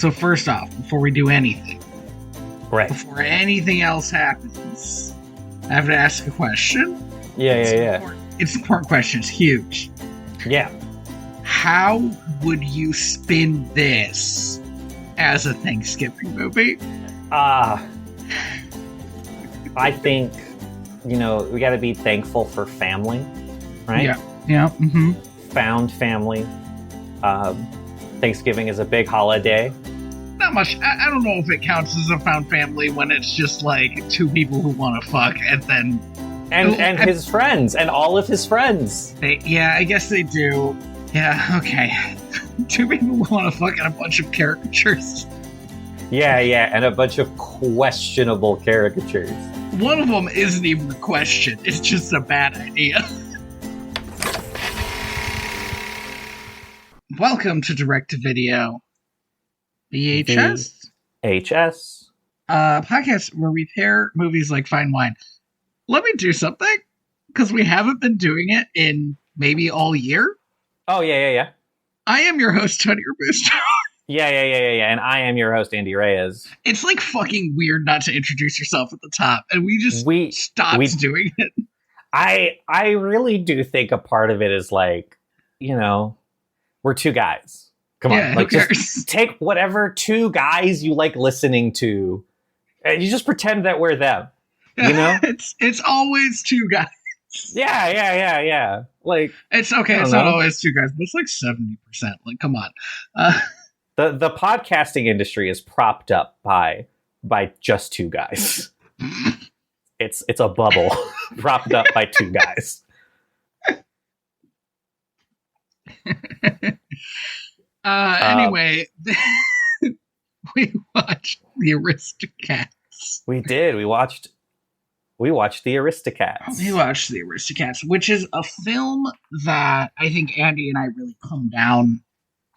So first off, before we do anything, Right. before anything else happens, I have to ask a question. Yeah. It's an important question. It's huge. Yeah. How would you spin this as a Thanksgiving movie? I think, we got to be thankful for family, right? Yeah. Mm-hmm. Found family. Thanksgiving is a big holiday. Not much. I don't know if it counts as a found family when it's just like two people who want to fuck and then... And his friends, and all of his friends. I guess they do. Yeah, okay. Two people who want to fuck and a bunch of caricatures. Yeah, and a bunch of questionable caricatures. One of them isn't even a question. It's just a bad idea. Welcome to Direct to Video. VHS? VHS. Podcast where we pair movies like fine wine. Let me do something, because we haven't been doing it in maybe all year. Oh, yeah. I am your host, Tony Robusto. Yeah. And I am your host, Andy Reyes. It's like fucking weird not to introduce yourself at the top, and we stopped doing it. I really do think a part of it is like, we're two guys. Come on, like just take whatever two guys you like listening to, and you just pretend that we're them. It's always two guys. Yeah. Like it's okay. It's not always two guys, but it's like 70%. Like, come on. The podcasting industry is propped up by just two guys. It's a bubble propped up by two guys. Anyway, we watched the Aristocats. We did. We watched the Aristocats. We watched the Aristocats, which is a film that I think Andy and I really come down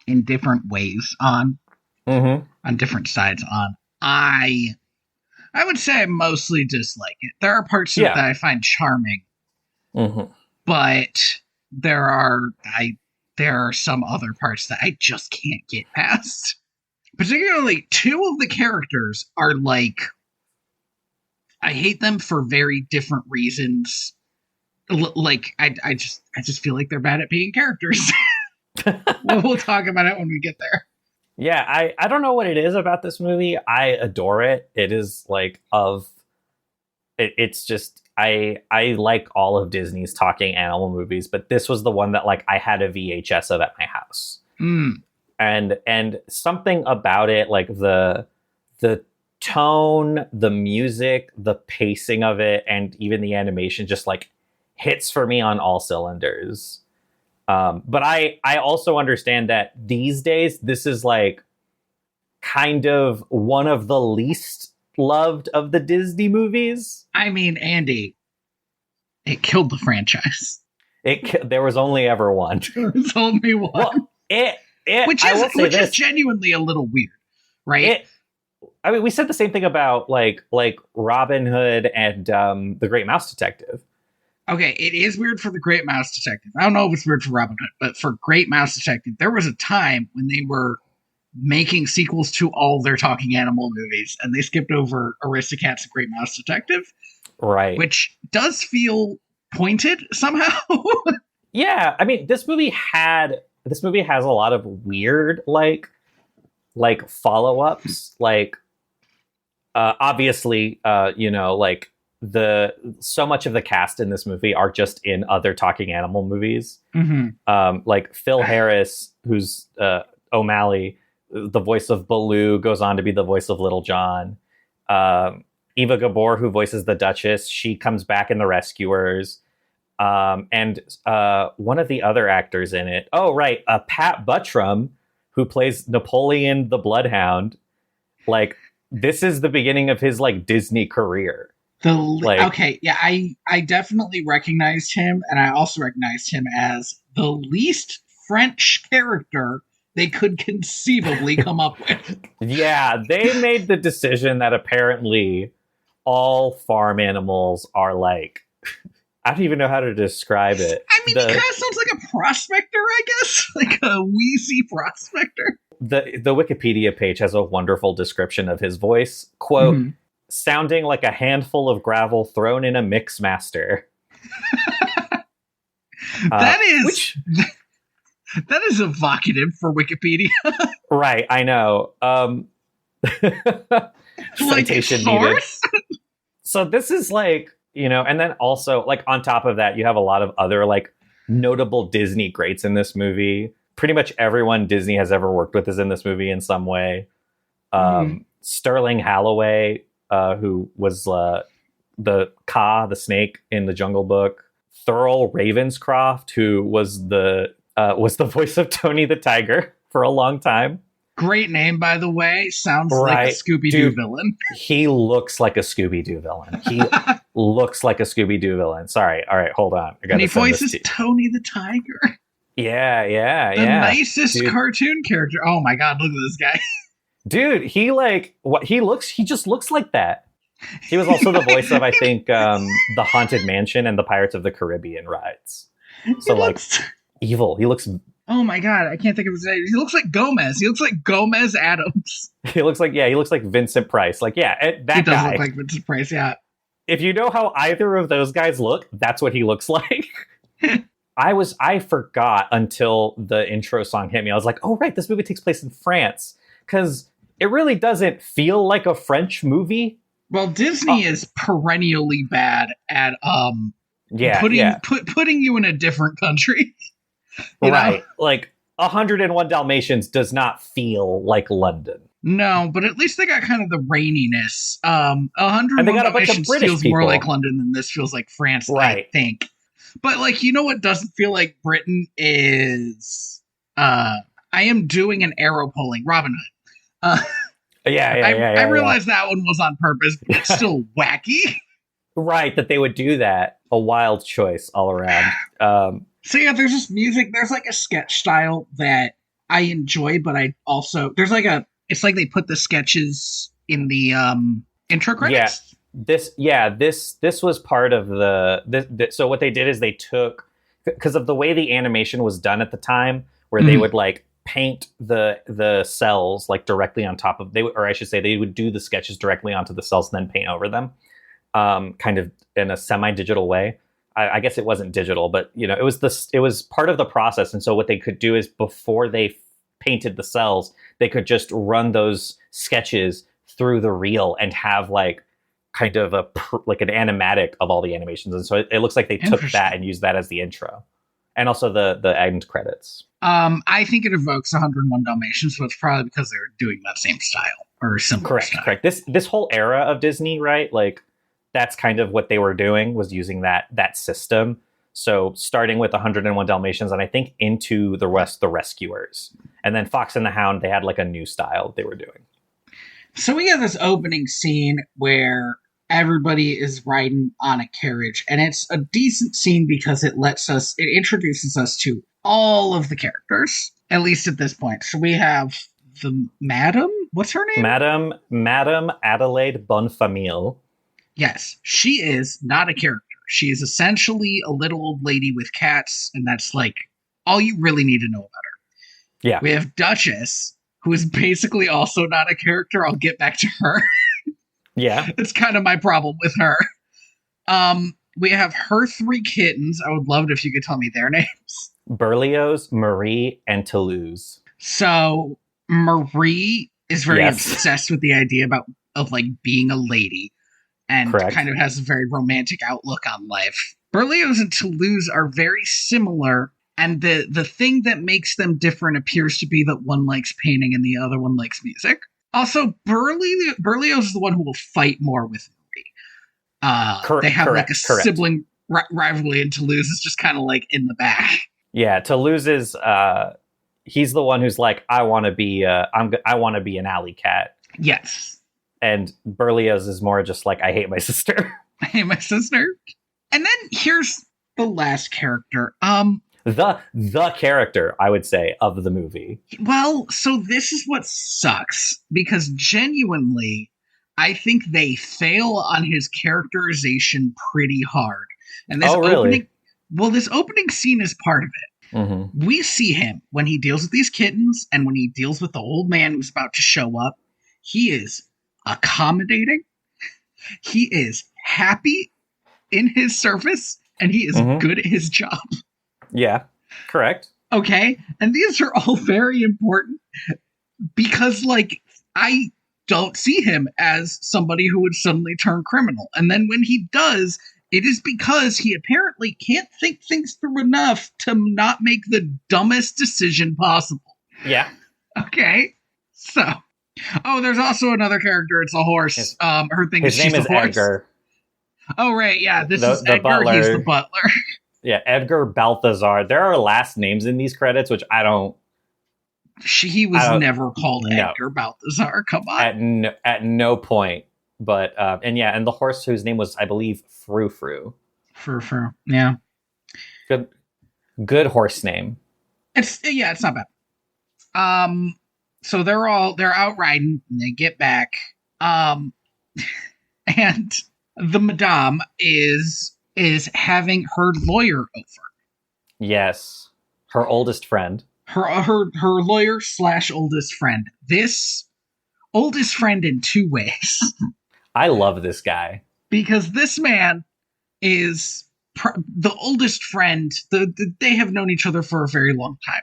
in different ways on different sides on. I would say I mostly dislike it. There are parts of it that I find charming, but there are some other parts that I just can't get past. Particularly, two of the characters are like, I hate them for very different reasons. Like, I just feel like they're bad at being characters. We'll talk about it when we get there. Yeah, I don't know what it is about this movie. I adore it. It is like it's just I like all of Disney's talking animal movies, but this was the one that like I had a VHS of at my house. And something about it, like the tone, the music, the pacing of it, and even the animation just like hits for me on all cylinders. But I also understand that these days, this is like kind of one of the least loved of the Disney movies. I mean, Andy, it killed the franchise. There was only ever one. There was only one. Well, which is genuinely a little weird, right? I mean, we said the same thing about like Robin Hood and The Great Mouse Detective. Okay, it is weird for The Great Mouse Detective. I don't know if it's weird for Robin Hood, but for Great Mouse Detective, there was a time when they were making sequels to all their talking animal movies, and they skipped over Aristocats and Great Mouse Detective. Right. Which does feel pointed somehow. Yeah, I mean, this movie has a lot of weird, like follow-ups. Like, obviously, like, so much of the cast in this movie are just in other talking animal movies. Like Phil Harris, who's O'Malley, the voice of Baloo, goes on to be the voice of Little John. Eva Gabor, who voices the Duchess, she comes back in The Rescuers. And one of the other actors in it, Pat Buttram, who plays Napoleon the Bloodhound. Like, this is the beginning of his like Disney career. I definitely recognized him, and I also recognized him as the least French character they could conceivably come up with. Yeah, they made the decision that apparently all farm animals are like, I don't even know how to describe it. I mean, he kind of sounds like a prospector, I guess. Like a wheezy prospector. the Wikipedia page has a wonderful description of his voice. Quote, sounding like a handful of gravel thrown in a mix master. That is evocative for Wikipedia. Right, I know. Citation needed. So this is like, you know, and then also like on top of that, you have a lot of other like notable Disney greats in this movie. Pretty much everyone Disney has ever worked with is in this movie in some way. Sterling Holloway, who was the snake in the Jungle Book. Thurl Ravenscroft, who was the voice of Tony the Tiger for a long time. Great name, by the way. Sounds like a Scooby-Doo villain. He looks like a Scooby-Doo villain. He looks like a Scooby-Doo villain. Sorry. All right, hold on. And he voices Tony the Tiger. Yeah. The nicest cartoon character. Oh my God, look at this guy. Dude, he just looks like that. He was also the voice of, I think, the Haunted Mansion and the Pirates of the Caribbean rides. So evil. He looks... Oh my God, I can't think of his name. He looks like Gomez. He looks like Gomez Adams. He looks like Vincent Price. Like, yeah, that he guy. Does look like Vincent Price, yeah. If you know how either of those guys look, that's what he looks like. I forgot until the intro song hit me. I was like, oh, right, this movie takes place in France. Because it really doesn't feel like a French movie. Well, Disney is perennially bad at putting you in a different country. Right. Like 101 Dalmatians does not feel like London. No, but at least they got kind of the raininess. 101 Dalmatians feels more like London than this feels like France, right. I think. But like, you know what doesn't feel like Britain is I am doing an arrow pulling Robin Hood. I realized that one was on purpose, but it's still wacky. Right, that they would do that. A wild choice all around. So yeah, there's this music. There's like a sketch style that I enjoy, but I also it's like they put the sketches in the intro credits. This was part of so what they did is they took, because of the way the animation was done at the time, where they would like paint the cells like directly on top of they would do the sketches directly onto the cells and then paint over them, kind of in a semi-digital way. I guess it wasn't digital, but you know, it was part of the process. And so what they could do is before they painted the cells, they could just run those sketches through the reel and have like kind of an animatic of all the animations. And so it looks like they took that and used that as the intro, and also the end credits. I think it evokes 101 Dalmatians, so it's probably because they're doing that same style or similar style. Correct. This whole era of Disney, right? Like, that's kind of what they were doing, was using that system. So starting with 101 Dalmatians, and I think into the Rescuers. And then Fox and the Hound, they had like a new style they were doing. So we have this opening scene where everybody is riding on a carriage. And it's a decent scene because it introduces us to all of the characters, at least at this point. So we have the Madam, what's her name? Madam Adelaide Bonfamille. Yes, she is not a character. She is essentially a little old lady with cats, and that's like all you really need to know about her. Yeah. We have Duchess, who is basically also not a character. I'll get back to her. Yeah. That's kind of my problem with her. We have her 3 kittens. I would love it if you could tell me their names. Berlioz, Marie, and Toulouse. So Marie is very obsessed with the idea of like being a lady. And kind of has a very romantic outlook on life. Berlioz and Toulouse are very similar, and the thing that makes them different appears to be that one likes painting and the other one likes music. Also, Berlioz is the one who will fight more with Marie. They have like a sibling rivalry, and Toulouse is just kind of like in the back. Yeah, Toulouse is he's the one who's like, I want to be an alley cat. Yes. And Berlioz is more just like, I hate my sister. I hate my sister. And then here's the last character. The character, I would say, of the movie. Well, so this is what sucks. Because genuinely, I think they fail on his characterization pretty hard. And this really? this opening scene is part of it. We see him when he deals with these kittens and when he deals with the old man who's about to show up. He is accommodating. He is happy in his service, and he is good at his job. Yeah, correct. Okay? And these are all very important because, like, I don't see him as somebody who would suddenly turn criminal. And then when he does, it is because he apparently can't think things through enough to not make the dumbest decision possible. Yeah. Okay? So. Oh, there's also another character. It's a horse. Her thing is she's a horse. His name is Edgar. Oh, right. Yeah, this is Edgar. Butler. He's the butler. Yeah, Edgar Balthazar. There are last names in these credits, which I don't... He was never called Edgar Balthazar. Come on. At no point. But, and the horse whose name was, I believe, Frou Frou. Frou Frou, yeah. Good horse name. It's not bad. So they're out riding, and they get back. And the madame is having her lawyer over. Yes. Her oldest friend. Her lawyer / oldest friend. This oldest friend in two ways. I love this guy. Because this man is the oldest friend. They have known each other for a very long time.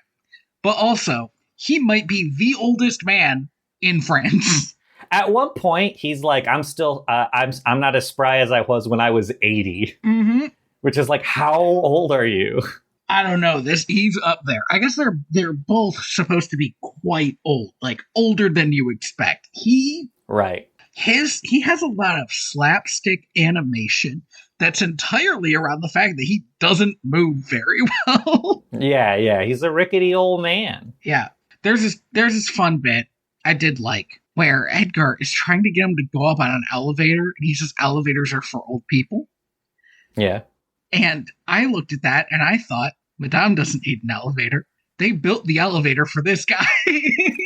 But also, he might be the oldest man in France. At one point, he's like, I'm still, I'm not as spry as I was when I was 80. Mm-hmm. Which is like, how old are you? I don't know. He's up there. I guess they're both supposed to be quite old, like older than you expect. Right. He has a lot of slapstick animation that's entirely around the fact that he doesn't move very well. Yeah. He's a rickety old man. Yeah. There's this fun bit I did like where Edgar is trying to get him to go up on an elevator, and he says elevators are for old people. Yeah. And I looked at that and I thought, Madame doesn't need an elevator. They built the elevator for this guy.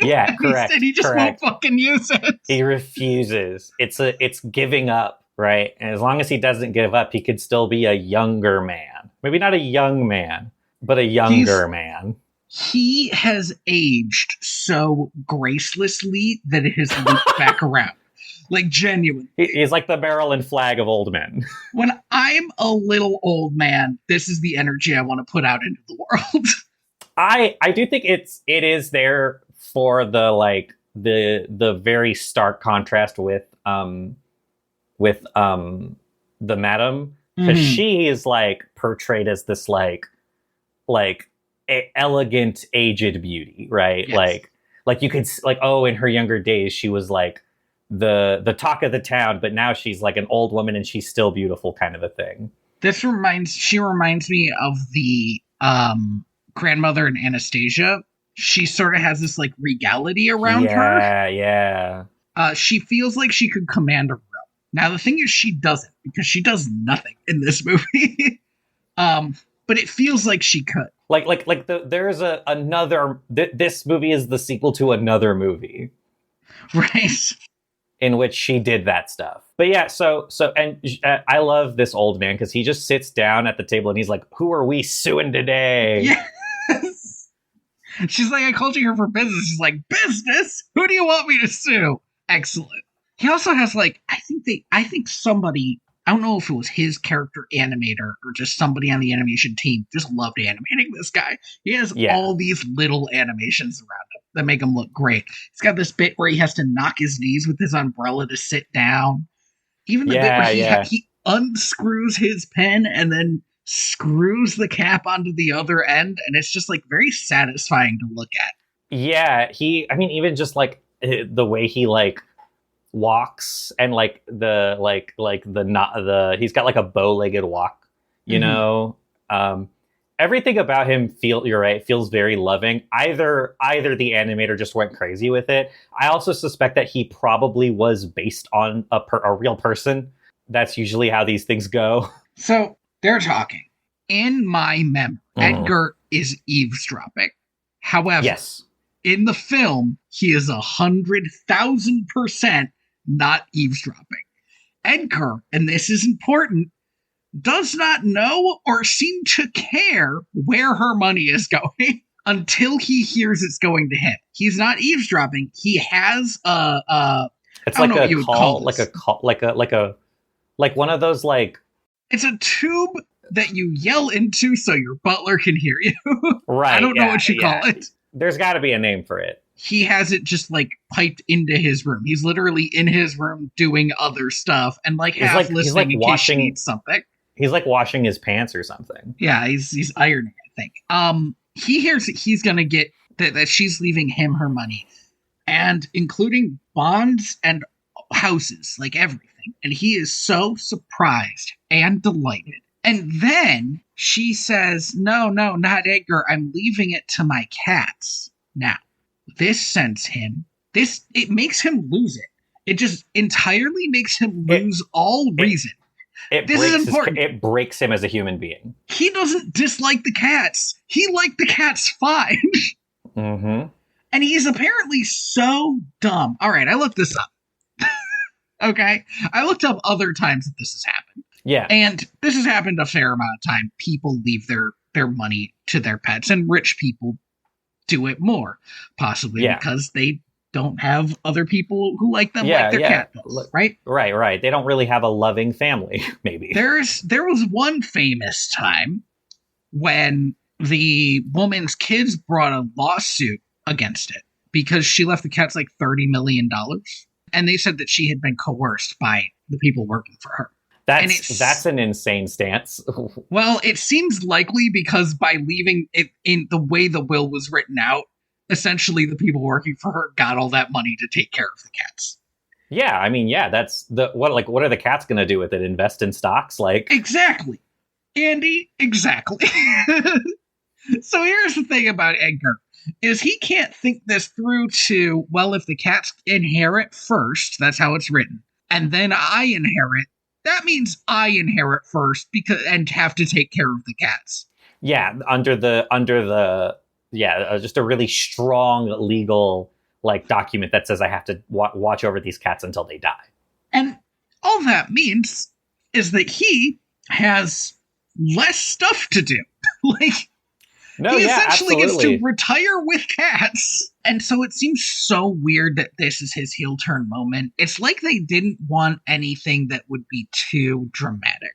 Yeah, correct. He said he just won't fucking use it. He refuses. It's giving up, right? And as long as he doesn't give up, he could still be a younger man. Maybe not a young man, but a younger man. He has aged so gracelessly that it has looped back around. Like, genuinely. He's like the Maryland flag of old men. When I'm a little old man, this is the energy I want to put out into the world. I do think it is there for the very stark contrast with the madam, because she is like portrayed as this like elegant aged beauty, right? Yes. Like you could in her younger days she was like the talk of the town, but now she's like an old woman and she's still beautiful, kind of a thing. She reminds me of the grandmother in Anastasia. She sort of has this like regality around her. Yeah. She feels like she could command a room. Now the thing is, she doesn't, because she does nothing in this movie. But it feels like she could. There's another. This movie is the sequel to another movie, right? In which she did that stuff. But yeah, so I love this old man because he just sits down at the table and he's like, "Who are we suing today?" Yes. She's like, "I called you here for business." She's like, "Business? Who do you want me to sue?" Excellent. He also has like, I think somebody, I don't know if it was his character animator or just somebody on the animation team, just loved animating this guy. He has all these little animations around him that make him look great. He's got this bit where he has to knock his knees with his umbrella to sit down. Even the bit where he unscrews his pen and then screws the cap onto the other end, and it's just like very satisfying to look at. Yeah, even just like the way he like walks and like he's got like a bow-legged walk, you know. Everything about him feels very loving. Either the animator just went crazy with it. I also suspect that he probably was based on a real person. That's usually how these things go. So they're talking. In my memory, Edgar is eavesdropping. However, in the film, he is 100,000% not eavesdropping. Edgar, and this is important, does not know or seem to care where her money is going until he hears it's going to him. He's not eavesdropping. He has It's I don't like know what a you would call call, like this. a call, like one of those like. It's a tube that you yell into so your butler can hear you. Right. I don't know what you call it. There's got to be a name for it. He has it just like piped into his room. He's literally in his room doing other stuff and like half listening in case she needs something. He's like washing his pants or something. Yeah, he's ironing, I think. He hears that he's gonna get that she's leaving him her money, and including bonds and houses, like everything. And he is so surprised and delighted. And then she says, no, not Edgar. I'm leaving it to my cats. Now, this sends him, it makes him lose it. It just entirely makes him lose all reason. This is important. It breaks him as a human being. He doesn't dislike the cats. He liked the cats fine. Mm-hmm. And he is apparently so dumb. All right, I looked this up. Okay? I looked up other times that this has happened. Yeah. And this has happened a fair amount of time. People leave their money to their pets, and rich people do it more, possibly because they don't have other people who like them like their cat does, right? Right. They don't really have a loving family, maybe. There was one famous time when the woman's kids brought a lawsuit against it because she left the cats like $30 million. And they said that she had been coerced by the people working for her. That's an insane stance. Well, it seems likely because by leaving it in the way the will was written out, essentially the people working for her got all that money to take care of the cats. Yeah, I mean, that's what are the cats going to do with it? Invest in stocks? Like exactly, Andy, exactly. So here's the thing about Edgar. Is he can't think this through to, well, if the cats inherit first, that's how it's written, and then I inherit, that means I inherit first and have to take care of the cats. Yeah, under the just a really strong legal like document that says I have to watch over these cats until they die. And all that means is that he has less stuff to do. He essentially gets to retire with cats. And so it seems so weird that this is his heel turn moment. It's like they didn't want anything that would be too dramatic.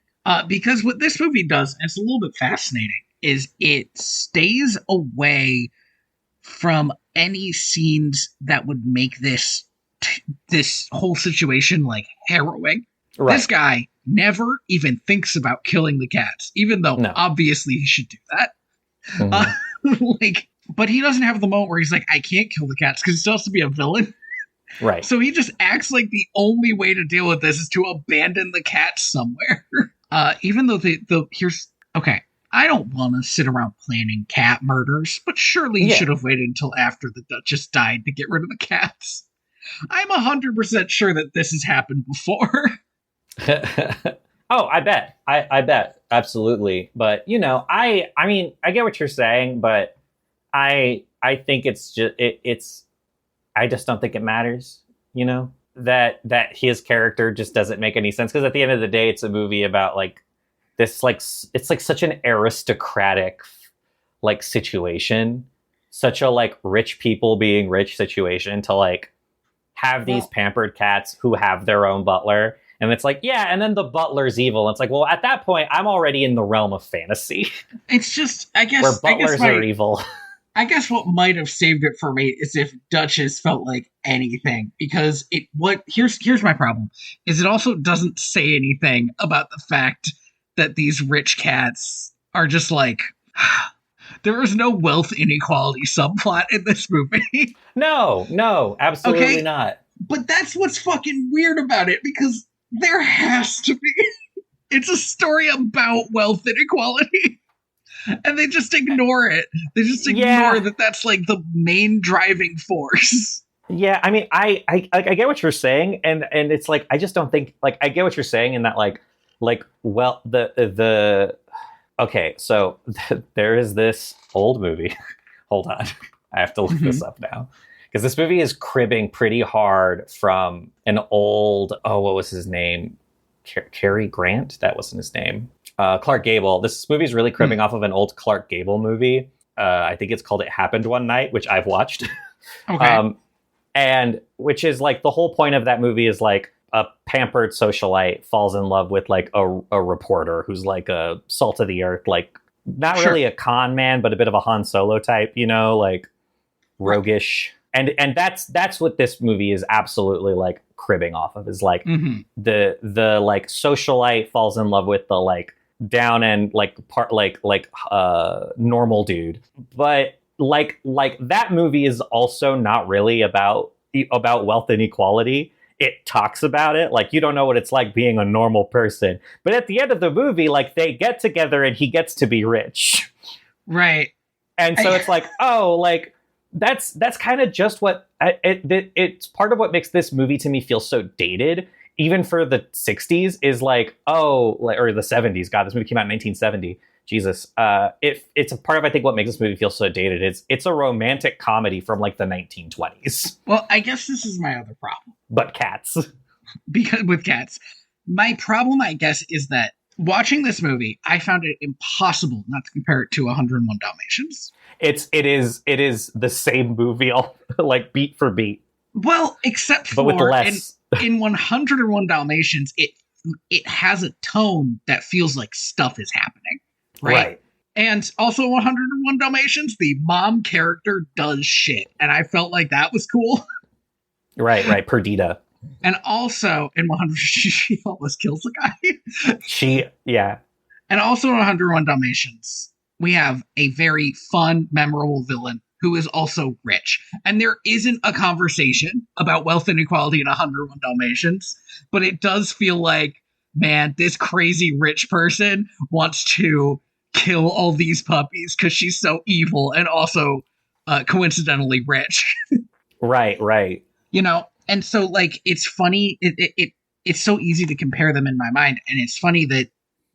Because what this movie does, and it's a little bit fascinating, is it stays away from any scenes that would make this whole situation like harrowing. Right. This guy never even thinks about killing the cats, even though obviously he should do that. Mm-hmm. But he doesn't have the moment where he's like, I can't kill the cats, because he still has to be a villain. Right. So he just acts like the only way to deal with this is to abandon the cats somewhere. Even though okay, I don't want to sit around planning cat murders, but surely he should have waited until after the Duchess died to get rid of the cats. I'm 100% sure that this has happened before. Oh, I bet. I bet. Absolutely. But, I mean, I get what you're saying, but I think it's just, I just don't think it matters, that his character just doesn't make any sense. Because at the end of the day, it's a movie about like this, like, it's like such an aristocratic like situation, such a like rich people being rich situation to like have these pampered cats who have their own butler. And it's like, and then the butler's evil. It's like, well, at that point, I'm already in the realm of fantasy. It's just, I guess... where butlers are evil. I guess what might have saved it for me is if Duchess felt like anything. Because here's my problem, is it also doesn't say anything about the fact that these rich cats are just like... There is no wealth inequality subplot in this movie. No, absolutely not. But that's what's fucking weird about it, because... there has to be. It's a story about wealth inequality. And they just ignore it. They just ignore that that's like the main driving force. Yeah, I mean, I get what you're saying, and it's like I just don't think like I get what you're saying in that like well the okay, so there is this old movie. Hold on. I have to look this up now. Because this movie is cribbing pretty hard from an old, what was his name? Cary Grant? That wasn't his name. Clark Gable. This movie is really cribbing off of an old Clark Gable movie. I think it's called It Happened One Night, which I've watched. Okay. And which is like the whole point of that movie is like a pampered socialite falls in love with like a reporter who's like a salt of the earth, like not really a con man, but a bit of a Han Solo type, you know, like roguish. And that's what this movie is absolutely like cribbing off of, is like the like socialite falls in love with the like down and like normal dude. But like that movie is also not really about wealth inequality. It talks about it like you don't know what it's like being a normal person, but at the end of the movie, like they get together and he gets to be rich, right? And so it's like, oh, like that's kind of just what it's part of what makes this movie to me feel so dated, even for the 60s, is like, oh, or the 70s. God, this movie came out in 1970. Jesus. It's a part of, I think, what makes this movie feel so dated. It's a romantic comedy from like the 1920s. Well, I guess this is my other problem. But cats. Because with cats. My problem, I guess, is that watching this movie, I found it impossible not to compare it to 101 Dalmatians. It is the same movie, all like beat for beat. Well, except for with less. in 101 Dalmatians, it has a tone that feels like stuff is happening. Right. And also 101 Dalmatians, the mom character does shit. And I felt like that was cool. Right. Perdita. And also in 100, she almost kills the guy. Yeah. And also in 101 Dalmatians, we have a very fun, memorable villain who is also rich. And there isn't a conversation about wealth inequality in 101 Dalmatians, but it does feel like, man, this crazy rich person wants to kill all these puppies because she's so evil and also coincidentally rich. Right. You know, and so like it's funny. It's so easy to compare them in my mind, and it's funny that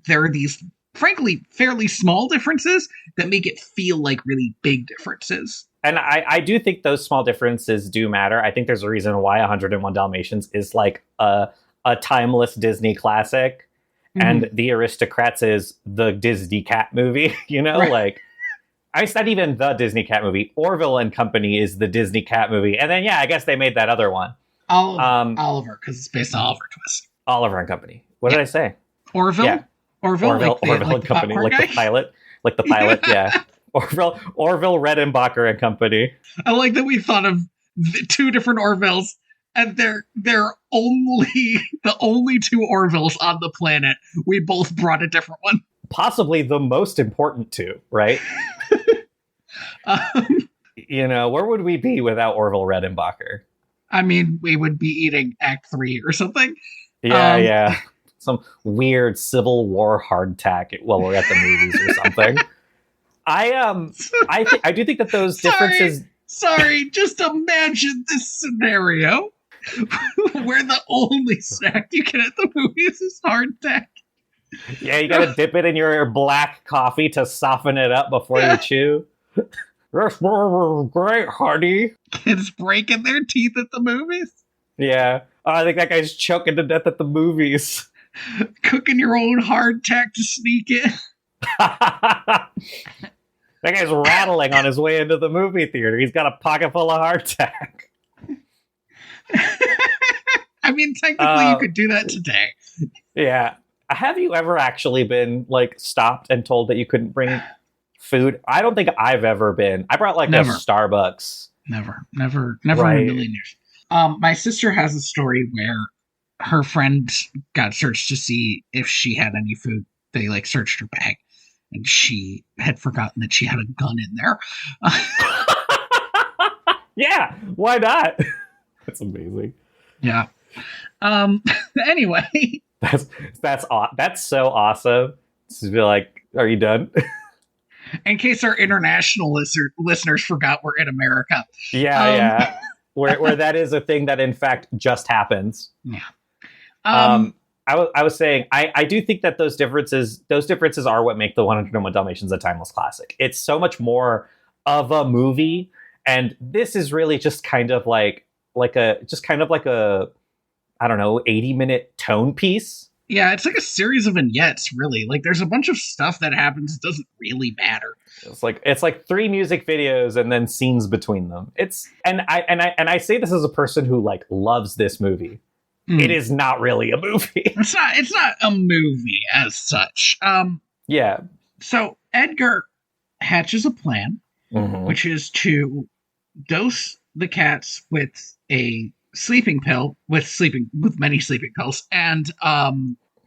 there are these, frankly, fairly small differences that make it feel like really big differences. And I do think those small differences do matter. I think there's a reason why 101 Dalmatians is like a timeless Disney classic. And the Aristocats is the Disney cat movie, you know, like it's not even the Disney cat movie. Orville and Company is the Disney cat movie. And then, I guess they made that other one. Oliver, because it's based on Oliver Twist. Oliver and Company. What did I say? Orville? Yeah. Orville and Company, like the pilot. Like the pilot, yeah. Orville Redenbacher and Company. I like that we thought of two different Orvilles. And they're only the only two Orvilles on the planet. We both brought a different one. Possibly the most important two, right? You know, where would we be without Orville Redenbacher? I mean, we would be eating Act 3 or something. Yeah. Some weird Civil War hardtack while we're at the movies or something. I do think that those differences. Sorry, just imagine this scenario. Where the only snack you get at the movies is hardtack. Yeah, you gotta dip it in your black coffee to soften it up before you chew. This was great, honey. Kids breaking their teeth at the movies? Yeah. Oh, I think that guy's choking to death at the movies. Cooking your own hardtack to sneak in. That guy's rattling on his way into the movie theater. He's got a pocket full of hardtack. I mean, technically, you could do that today. Yeah. Have you ever actually been like stopped and told that you couldn't bring food? I don't think I've ever been. I brought like Never. a Starbucks. Never in a million years. My sister has a story where her friend got searched to see if she had any food. They like searched her bag, and she had forgotten that she had a gun in there. Yeah, why not? That's amazing. Yeah. Anyway, that's so awesome. To be like, are you done? In case our international listeners forgot, we're in America. Yeah. Where that is a thing that in fact just happens. Yeah. I was saying I do think that those differences are what make the 101 Dalmatians a timeless classic. It's so much more of a movie, and this is really just kind of like a I don't know, 80-minute tone piece. Yeah, it's like a series of vignettes, really. Like there's a bunch of stuff that happens that doesn't really matter. It's like 3 music videos and then scenes between them. I say this as a person who like loves this movie. It is not really a movie. It's not a movie as such. Yeah. So Edgar hatches a plan, which is to dose the cats with a sleeping pill, with many sleeping pills, and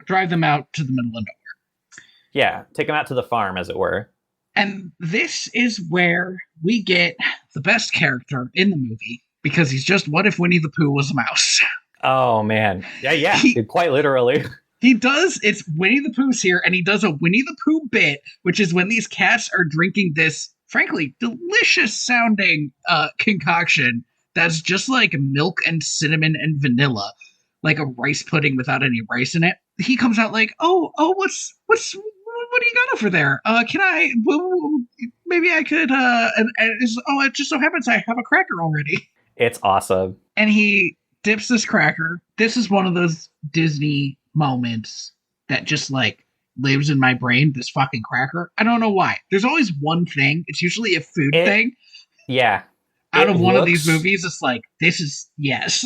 drive them out to the middle of nowhere. Yeah, take them out to the farm, as it were. And this is where we get the best character in the movie, because he's just, what if Winnie the Pooh was a mouse? Oh, man. Yeah, quite literally. He does, it's Winnie the Pooh's here, and he does a Winnie the Pooh bit, which is when these cats are drinking this, frankly, delicious sounding concoction that's just like milk and cinnamon and vanilla, like a rice pudding without any rice in it. He comes out like, oh, what do you got over there? Can I, maybe I could, it just so happens I have a cracker already. It's awesome. And he dips this cracker. This is one of those Disney moments that just like lives in my brain, this fucking cracker. I don't know why. There's always one thing. It's usually a food thing. Yeah. Out of one of these movies, it's like, this is, yes.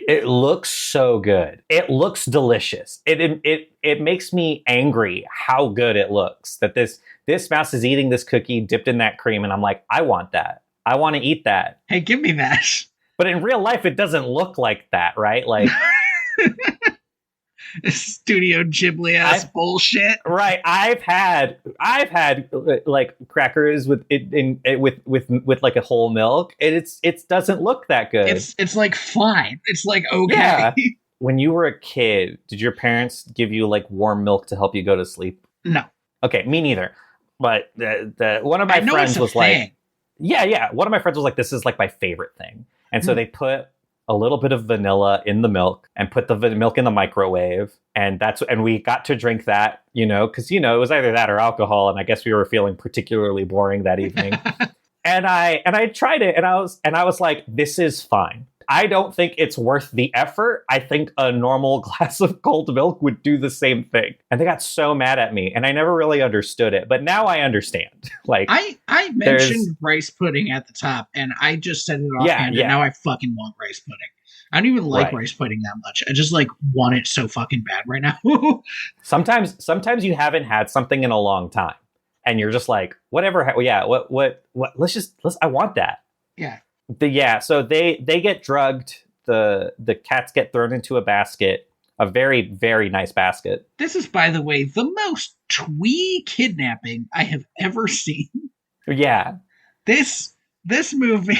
it looks so good. It looks delicious. It makes me angry how good it looks. That this mouse is eating this cookie dipped in that cream, and I'm like, I want that. I want to eat that. Hey, give me that. But in real life, it doesn't look like that, right? Like... Studio Ghibli ass bullshit. Right. I've had like crackers with like a whole milk. It doesn't look that good. It's like fine. It's like okay. Yeah. When you were a kid, did your parents give you like warm milk to help you go to sleep? No. Okay, me neither. But the one of my friends was like, yeah. One of my friends was like, this is like my favorite thing, and so they put a little bit of vanilla in the milk and put the milk in the microwave. And we got to drink that, because, it was either that or alcohol. And I guess we were feeling particularly boring that evening. and I tried it and I was like, this is fine. I don't think it's worth the effort. I think a normal glass of cold milk would do the same thing. And they got so mad at me and I never really understood it. But now I understand. Like I mentioned rice pudding at the top and I just said it offhand and now I fucking want rice pudding. I don't even like rice pudding that much. I just like want it so fucking bad right now. Sometimes you haven't had something in a long time and you're just like, whatever. I want that. Yeah. So they get drugged. The cats get thrown into a basket, a very, very nice basket. This is, by the way, the most twee kidnapping I have ever seen. Yeah. This movie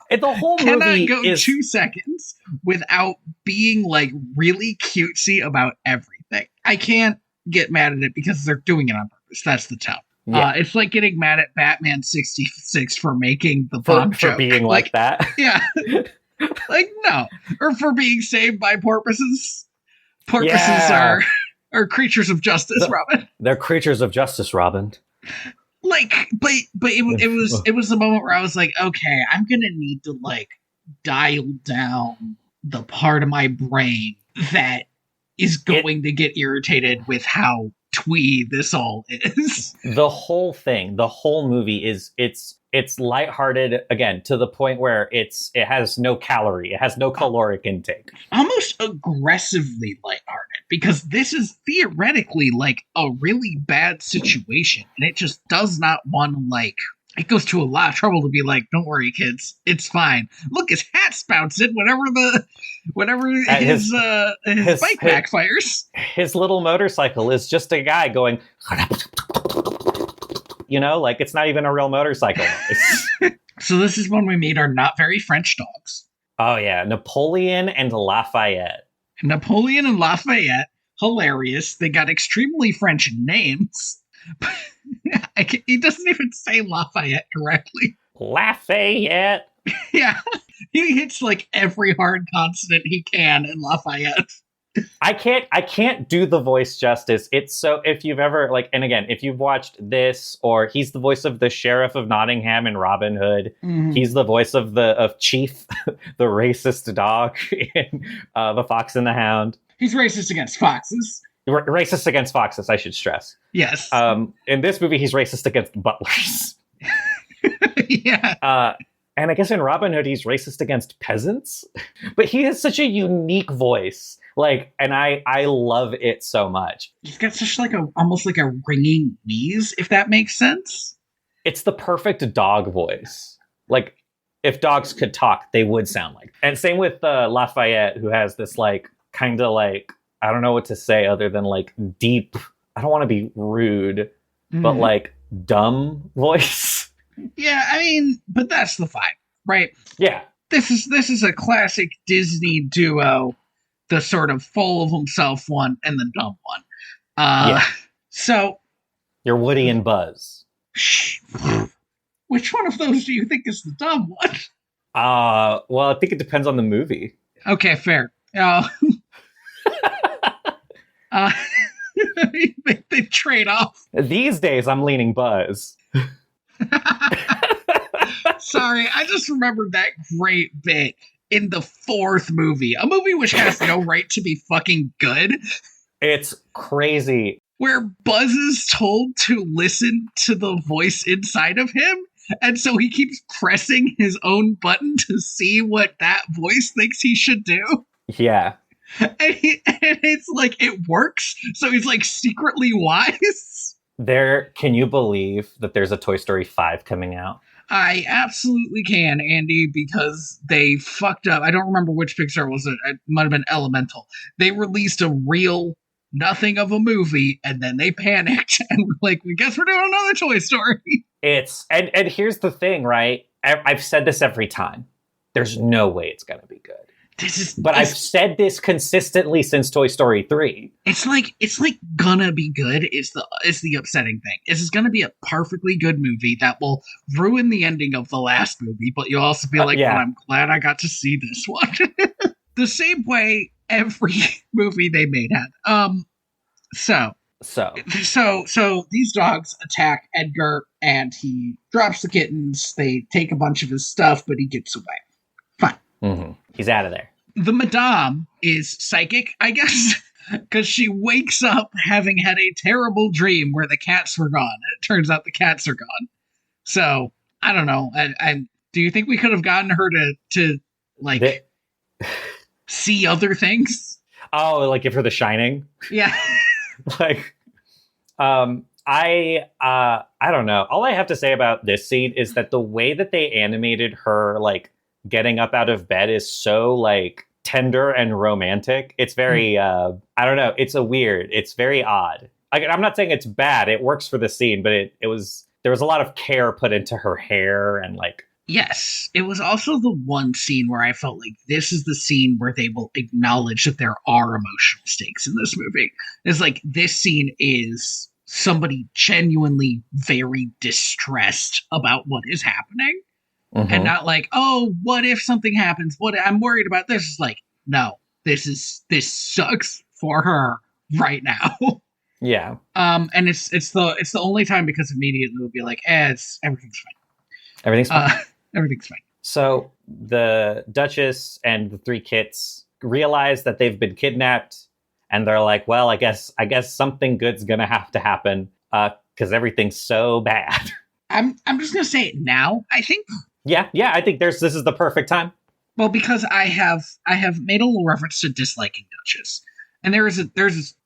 the whole movie cannot go 2 seconds without being like really cutesy about everything. I can't get mad at it because they're doing it on purpose. That's the tell. Yeah. It's like getting mad at Batman 66 for making the bomb joke. For being like that. Yeah. Like, no. Or for being saved by porpoises. Porpoises are creatures of justice, Robin. They're creatures of justice, Robin. Like, but it was the moment where I was like, okay, I'm gonna need to like dial down the part of my brain that is going to get irritated with how twee this all is. The whole thing, the whole movie it's lighthearted again to the point where it has no calorie, it has no caloric intake. Almost aggressively lighthearted because this is theoretically like a really bad situation and it just does not want to like it goes to a lot of trouble to be like, don't worry, kids, it's fine. Look, his hat's bouncing whenever his bike backfires. His little motorcycle is just a guy going, like it's not even a real motorcycle. So this is when we meet our not very French dogs. Oh yeah, Napoleon and Lafayette. Napoleon and Lafayette, hilarious. They got extremely French names. He doesn't even say Lafayette correctly. Lafayette. Yeah, he hits like every hard consonant he can in Lafayette. I can't do the voice justice. It's so, if you've ever and again, if you've watched this, or he's the voice of the Sheriff of Nottingham in Robin Hood. Mm-hmm. He's the voice of Chief, the racist dog in The Fox and the Hound. He's racist against foxes. Racist against foxes, I should stress. Yes. In this movie, he's racist against butlers. Yeah. And I guess in Robin Hood, he's racist against peasants. But he has such a unique voice. Like, and I love it so much. He's got such like almost like a ringing wheeze, if that makes sense. It's the perfect dog voice. Like, if dogs could talk, they would sound like. And same with Lafayette, who has this like kind of like, I don't know what to say other than like deep, I don't want to be rude, but like dumb voice. Yeah, I mean, but that's the vibe, right? Yeah. This is a classic Disney duo, the sort of full of himself one and the dumb one. Yeah. So you're Woody and Buzz. Which one of those do you think is the dumb one? Well, I think it depends on the movie. Okay, fair. They trade off. These days, I'm leaning Buzz. Sorry, I just remembered that great bit in the fourth movie. A movie which has no right to be fucking good. It's crazy. Where Buzz is told to listen to the voice inside of him, and so he keeps pressing his own button to see what that voice thinks he should do. Yeah. And it's like, it works, so he's like secretly wise. Can you believe that there's a Toy Story 5 coming out? I absolutely can, Andy, because they fucked up. I don't remember which Pixar was it. It might have been Elemental. They released a real nothing of a movie, and then they panicked and were like, we guess we're doing another Toy Story. And here's the thing, right? I've said this every time. There's no way it's going to be good. I've said this consistently since Toy Story 3. It's like gonna be good is the upsetting thing. This is gonna be a perfectly good movie that will ruin the ending of the last movie, but you'll also be like, well, I'm glad I got to see this one. The same way every movie they made had. So these dogs attack Edgar and he drops the kittens. They take a bunch of his stuff, but he gets away. Fine. Mm-hmm. He's out of there. The Madame is psychic, I guess, because she wakes up having had a terrible dream where the cats were gone. It turns out the cats are gone. So, I don't know. Do you think we could have gotten her to see other things? Oh, like give her The Shining? Yeah. I don't know. All I have to say about this scene is that the way that they animated her, like, getting up out of bed is so like tender and romantic. It's very I don't know, it's very odd. Like, I'm not saying it's bad, it works for the scene, but there was a lot of care put into her hair and like. Yes, it was also the one scene where I felt like this is the scene where they will acknowledge that there are emotional stakes in this movie. It's like, this scene is somebody genuinely very distressed about what is happening. Mm-hmm. And not like, oh, what if something happens? What I'm worried about this is like, no, this sucks for her right now. Yeah. And it's the only time, because immediately we'll be like, everything's fine. Everything's fine. Everything's fine. So the Duchess and the three kits realize that they've been kidnapped, and they're like, well, I guess something good's gonna have to happen, because everything's so bad. I'm just gonna say it now, I think. Yeah, I think this is the perfect time. Well, because I have made a little reference to disliking Duchess. And there's a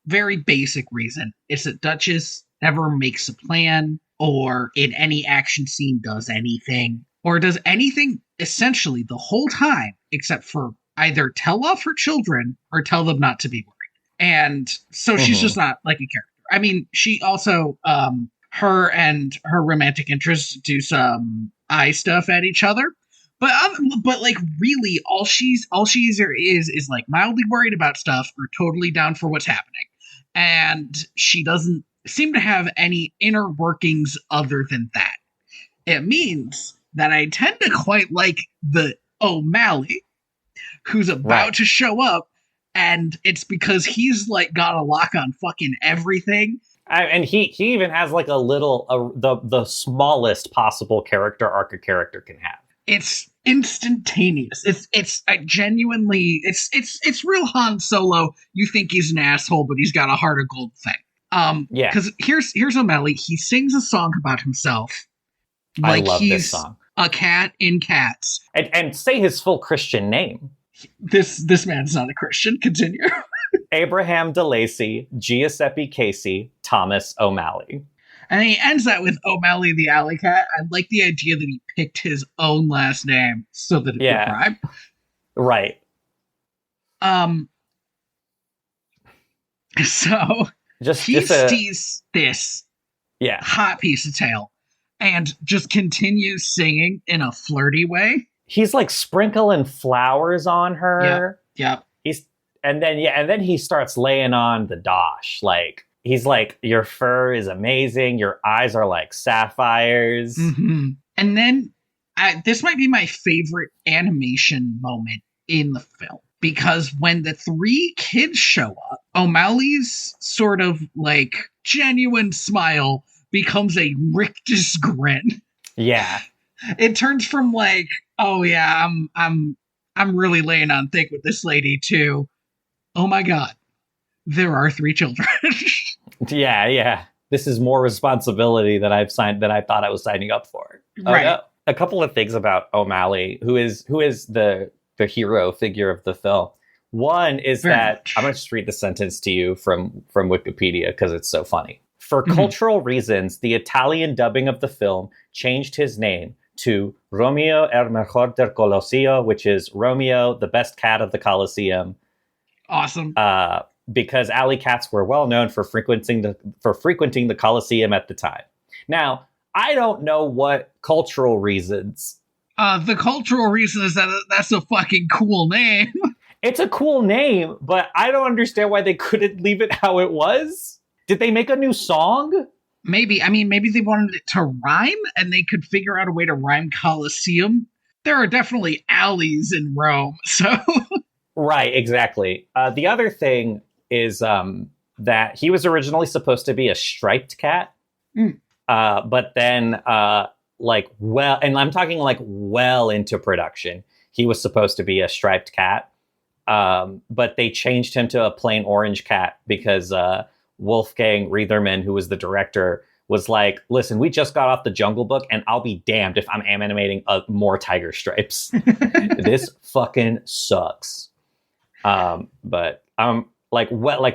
very basic reason. It's that Duchess never makes a plan, or in any action scene does anything, or does anything essentially the whole time, except for either tell off her children or tell them not to be worried. And so she's just not like a character. I mean, she also, her and her romantic interests do some eye stuff at each other, but like, really all she is like mildly worried about stuff or totally down for what's happening, and she doesn't seem to have any inner workings other than that. It means that I tend to quite like the O'Malley, who's about to show up, and it's because he's like got a lock on fucking everything. And he even has like a little the smallest possible character arc a character can have. It's instantaneous. It's genuinely it's real Han Solo. You think he's an asshole, but he's got a heart of gold thing. Yeah. Because here's O'Malley. He sings a song about himself, I like love this he's song. a cat in Cats. And say his full Christian name. This man's not a Christian. Continue. Abraham DeLacy, Giuseppe Casey, Thomas O'Malley. And he ends that with O'Malley the Alley Cat. I like the idea that he picked his own last name so that it would rhyme. Right. So he sees this hot piece of tail and just continues singing in a flirty way. He's like sprinkling flowers on her. Yep. And then he starts laying on the dosh. Like, he's like, your fur is amazing. Your eyes are like sapphires. Mm-hmm. And then this might be my favorite animation moment in the film. Because when the three kids show up, O'Malley's sort of like genuine smile becomes a rictus grin. Yeah. It turns from like, oh yeah, I'm really laying on thick with this lady to, oh my God, there are three children. Yeah. This is more responsibility than I thought I was signing up for. Right. A couple of things about O'Malley, who is the hero figure of the film. One is that I'm going to just read the sentence to you from Wikipedia because it's so funny. For cultural reasons, the Italian dubbing of the film changed his name to Romeo el mejor del Colosio, which is Romeo, the best cat of the Colosseum. Awesome. Because alley cats were well known for frequenting the Colosseum at the time. Now, I don't know what cultural reasons. The cultural reason is that that's a fucking cool name. It's a cool name, but I don't understand why they couldn't leave it how it was. Did they make a new song? Maybe. I mean, maybe they wanted it to rhyme and they could figure out a way to rhyme Colosseum. There are definitely alleys in Rome, so... Right, exactly. The other thing is that he was originally supposed to be a striped cat. But then, and I'm talking like well into production, he was supposed to be a striped cat. But they changed him to a plain orange cat because Wolfgang Reitherman, who was the director, was like, listen, we just got off the Jungle Book and I'll be damned if I'm animating more tiger stripes. This fucking sucks. But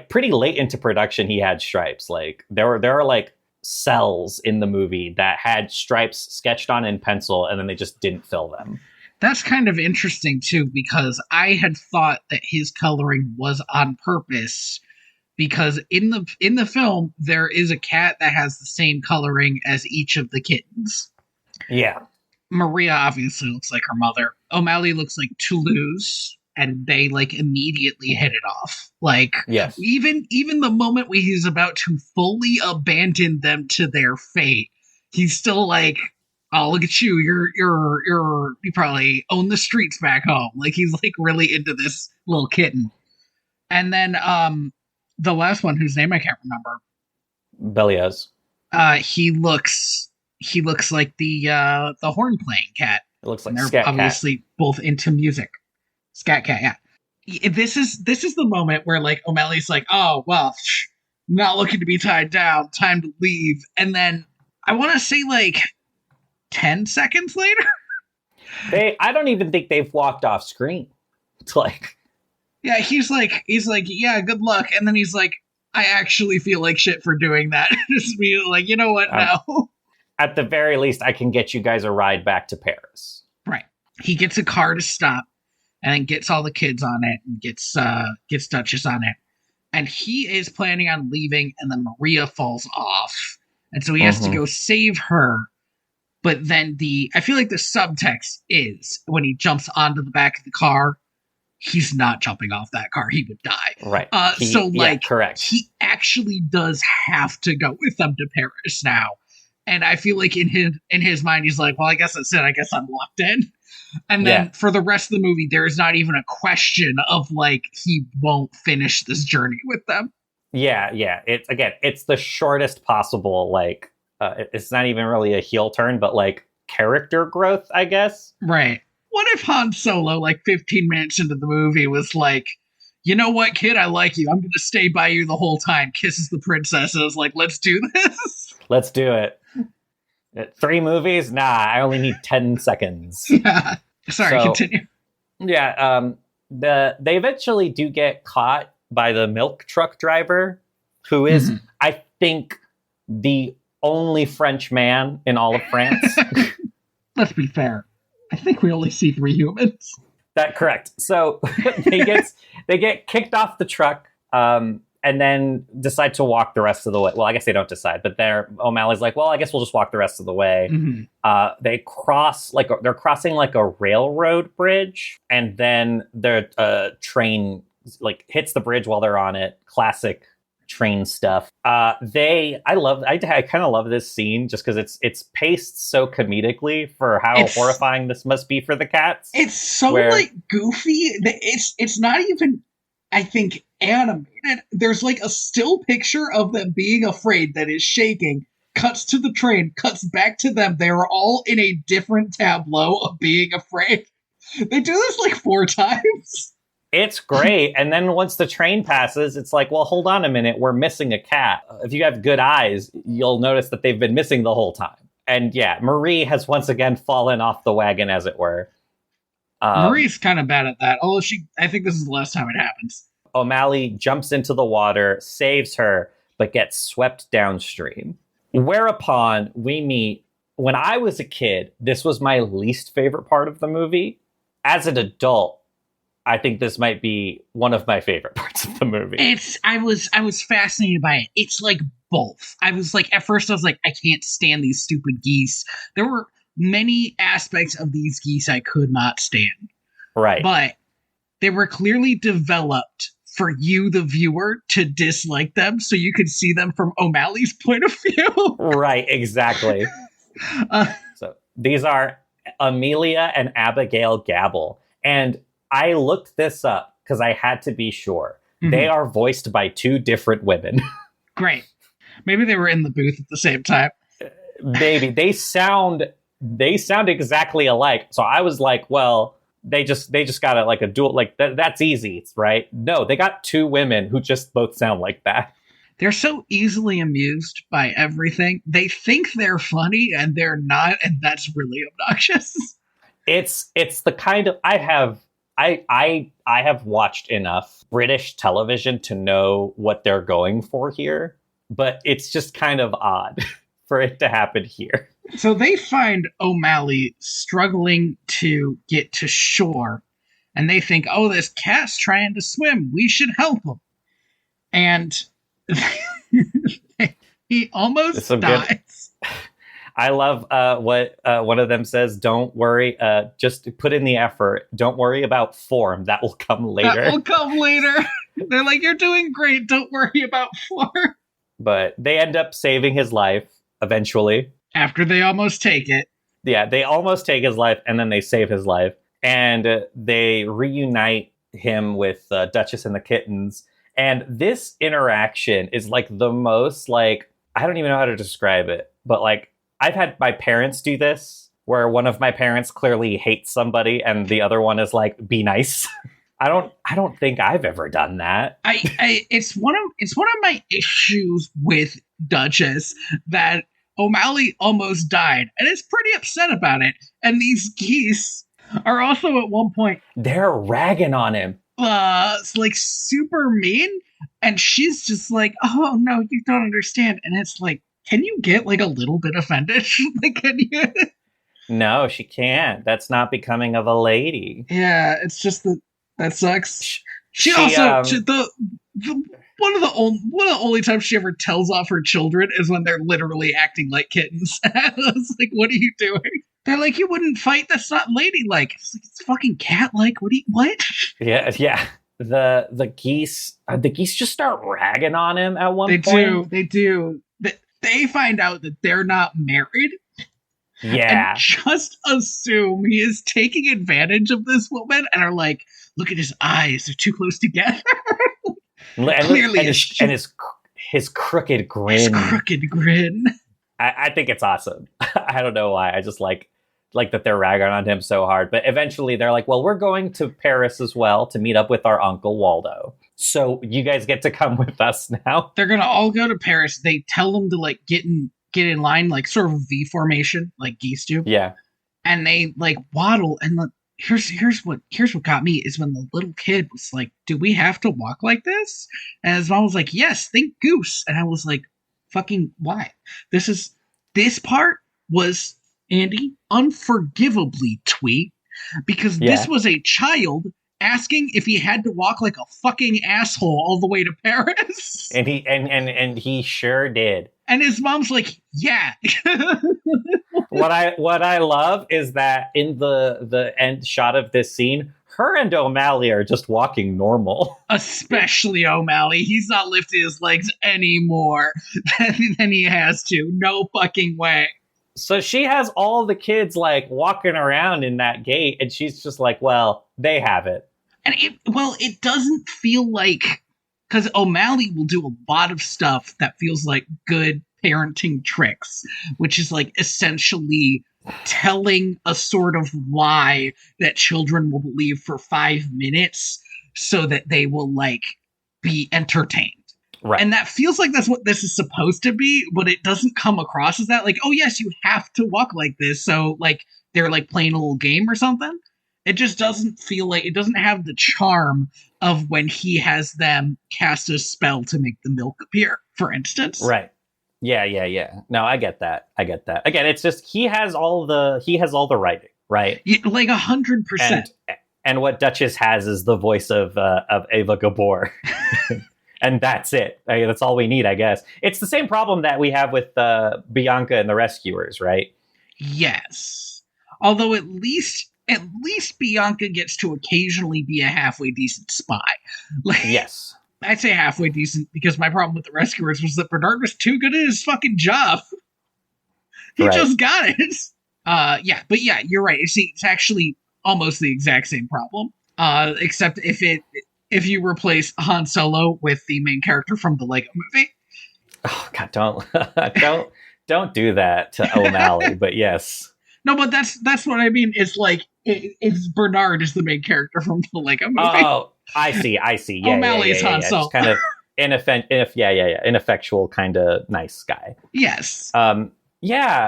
pretty late into production, he had stripes. Like there are like cells in the movie that had stripes sketched on in pencil and then they just didn't fill them. That's kind of interesting too, because I had thought that his coloring was on purpose, because in the film there is a cat that has the same coloring as each of the kittens. Yeah. Maria obviously looks like her mother. O'Malley looks like Toulouse, and they like immediately hit it off. Like, yes. Even the moment where he's about to fully abandon them to their fate, he's still like, oh, look at you. You probably own the streets back home. Like, he's like really into this little kitten. And then the last one, whose name I can't remember. Berlioz. He looks like the horn playing cat. It looks like they're Scat obviously Cat. Both into music. Scat Cat, yeah. This is the moment where like O'Malley's like, oh well, not looking to be tied down, time to leave. And then I want to say like 10 seconds later, I don't even think they've walked off screen. It's like, yeah, he's like, yeah, good luck. And then he's like, I actually feel like shit for doing that. Just be like, you know what? No. At the very least, I can get you guys a ride back to Paris. Right. He gets a car to stop, and then gets all the kids on it, and gets Duchess on it. And he is planning on leaving, and then Maria falls off. And so he has to go save her. But then I feel like the subtext is, when he jumps onto the back of the car, he's not jumping off that car. He would die. Right. Correct. He actually does have to go with them to Paris now. And I feel like in his mind, he's like, well, I guess that's it. I guess I'm locked in. And then for the rest of the movie, there is not even a question of like, he won't finish this journey with them. Yeah. It's the shortest possible, like, it's not even really a heel turn, but like character growth, I guess. Right. What if Han Solo, like 15 minutes into the movie, was like, you know what, kid, I like you. I'm going to stay by you the whole time. Kisses the princess. And I was like, let's do this. Let's do it. 3 movies? Nah, I only need 10 seconds. Yeah. Sorry, continue. Yeah, they eventually do get caught by the milk truck driver, who is, I think, the only French man in all of France. Let's be fair. I think we only see 3 humans. That correct. So they get kicked off the truck, and then decide to walk the rest of the way. Well, I guess they don't decide, but O'Malley's like, well, I guess we'll just walk the rest of the way. They cross they're crossing like a railroad bridge, and then their train hits the bridge while they're on it. Classic train stuff. I kind of love this scene just because it's paced so comedically for how horrifying this must be for the cats. It's so goofy. It's not even, I think, animated. There's like a still picture of them being afraid that is shaking, cuts to the train, cuts back to them. They are all in a different tableau of being afraid. They do this like 4 times. It's great. And then once the train passes, it's like, well, hold on a minute. We're missing a cat. If you have good eyes, you'll notice that they've been missing the whole time. And yeah, Marie has once again fallen off the wagon, as it were. Marie's kind of bad at that. Although I think this is the last time it happens. O'Malley jumps into the water, saves her, but gets swept downstream. Whereupon we meet, when I was a kid, this was my least favorite part of the movie. As an adult, I think this might be one of my favorite parts of the movie. I was fascinated by it. It's like both. I was like, at first I was like, I can't stand these stupid geese. There were many aspects of these geese I could not stand. Right. But they were clearly developed for you, the viewer, to dislike them so you could see them from O'Malley's point of view. Right, exactly. So these are Amelia and Abigail Gabble. And I looked this up because I had to be sure. They are voiced by 2 different women. Great. Maybe they were in the booth at the same time. Maybe. They sound exactly alike. So I was like, well, they just got a dual, that's easy, right? No, they got 2 women who just both sound like that. They're so easily amused by everything. They think they're funny and they're not, and that's really obnoxious. It's the kind of, I have watched enough British television to know what they're going for here, but it's just kind of odd for it to happen here. So they find O'Malley struggling to get to shore, and they think, oh, this cat's trying to swim. We should help him. And he almost dies. I love what one of them says. Don't worry. Just put in the effort. Don't worry about form. That will come later. That will come later. They're like, you're doing great. Don't worry about form. But they end up saving his life eventually. After they almost take it. Yeah, they almost take his life, and then they save his life. And they reunite him with Duchess and the kittens. And this interaction is like the most, like, I don't even know how to describe it. But like, I've had my parents do this, where one of my parents clearly hates somebody and the other one is like, be nice. I don't think I've ever done that. It's one of my issues with Duchess that O'Malley almost died and is pretty upset about it. And these geese are also at one point, they're ragging on him. Like super mean, and she's just like, oh no, you don't understand. And it's like, can you get like a little bit offended? Like, can you? No, she can't. That's not becoming of a lady. Yeah, it's just that sucks. She also one of the only times she ever tells off her children is when they're literally acting like kittens. I was like, what are you doing? They're like, you wouldn't fight. That's not ladylike. It's like, it's fucking cat-like. What? Yeah. The geese just start ragging on him at one point. They do. They find out that they're not married. Yeah. And just assume he is taking advantage of this woman and are like, look at his eyes. They're too close together. Clearly, his crooked grin. His crooked grin. I think it's awesome. I don't know why. I just like like that they're ragging on him so hard. But eventually they're like, well, we're going to Paris as well to meet up with our Uncle Waldo. So you guys get to come with us now. They're going to all go to Paris. They tell them to like get in line, like sort of V formation, like geese do. Yeah. And they like waddle. And here's what got me is when the little kid was like, do we have to walk like this? And his mom was like, yes, think goose. And I was like, fucking why? This part was, Andy, unforgivably tweet, because this was a child asking if he had to walk like a fucking asshole all the way to Paris. And he sure did. And his mom's like, yeah. What I love is that in the end shot of this scene, her and O'Malley are just walking normal. Especially O'Malley. He's not lifting his legs anymore than he has to. No fucking way. So she has all the kids like walking around in that gate, and she's just like, well, they have it. And it doesn't feel like, because O'Malley will do a lot of stuff that feels like good parenting tricks, which is like essentially telling a sort of lie that children will believe for 5 minutes so that they will like be entertained. Right. And that feels like that's what this is supposed to be, but it doesn't come across as that. Like, oh yes, you have to walk like this. So like they're like playing a little game or something. It just doesn't feel like, it doesn't have the charm of when he has them cast a spell to make the milk appear, for instance. Right. Yeah. No, I get that. Again, it's just he has all the writing, right? Yeah, like 100%. And what Duchess has is the voice of Ava Gabor. And that's it. I mean, that's all we need, I guess. It's the same problem that we have with Bianca and the Rescuers, right? Yes. Although at least Bianca gets to occasionally be a halfway decent spy. Like, yes. I'd say halfway decent, because my problem with the Rescuers was that Bernard was too good at his fucking job. He just got it. But you're right. See, it's actually almost the exact same problem. Except if you replace Han Solo with the main character from the Lego movie. Oh God, don't do that to O'Malley, but yes. No, but that's what I mean. It's like it's Bernard is the main character from the Lego movie. Oh, I see. Yeah, O'Malley's Han Solo. Just kind of ineffectual, kind of nice guy. Yes.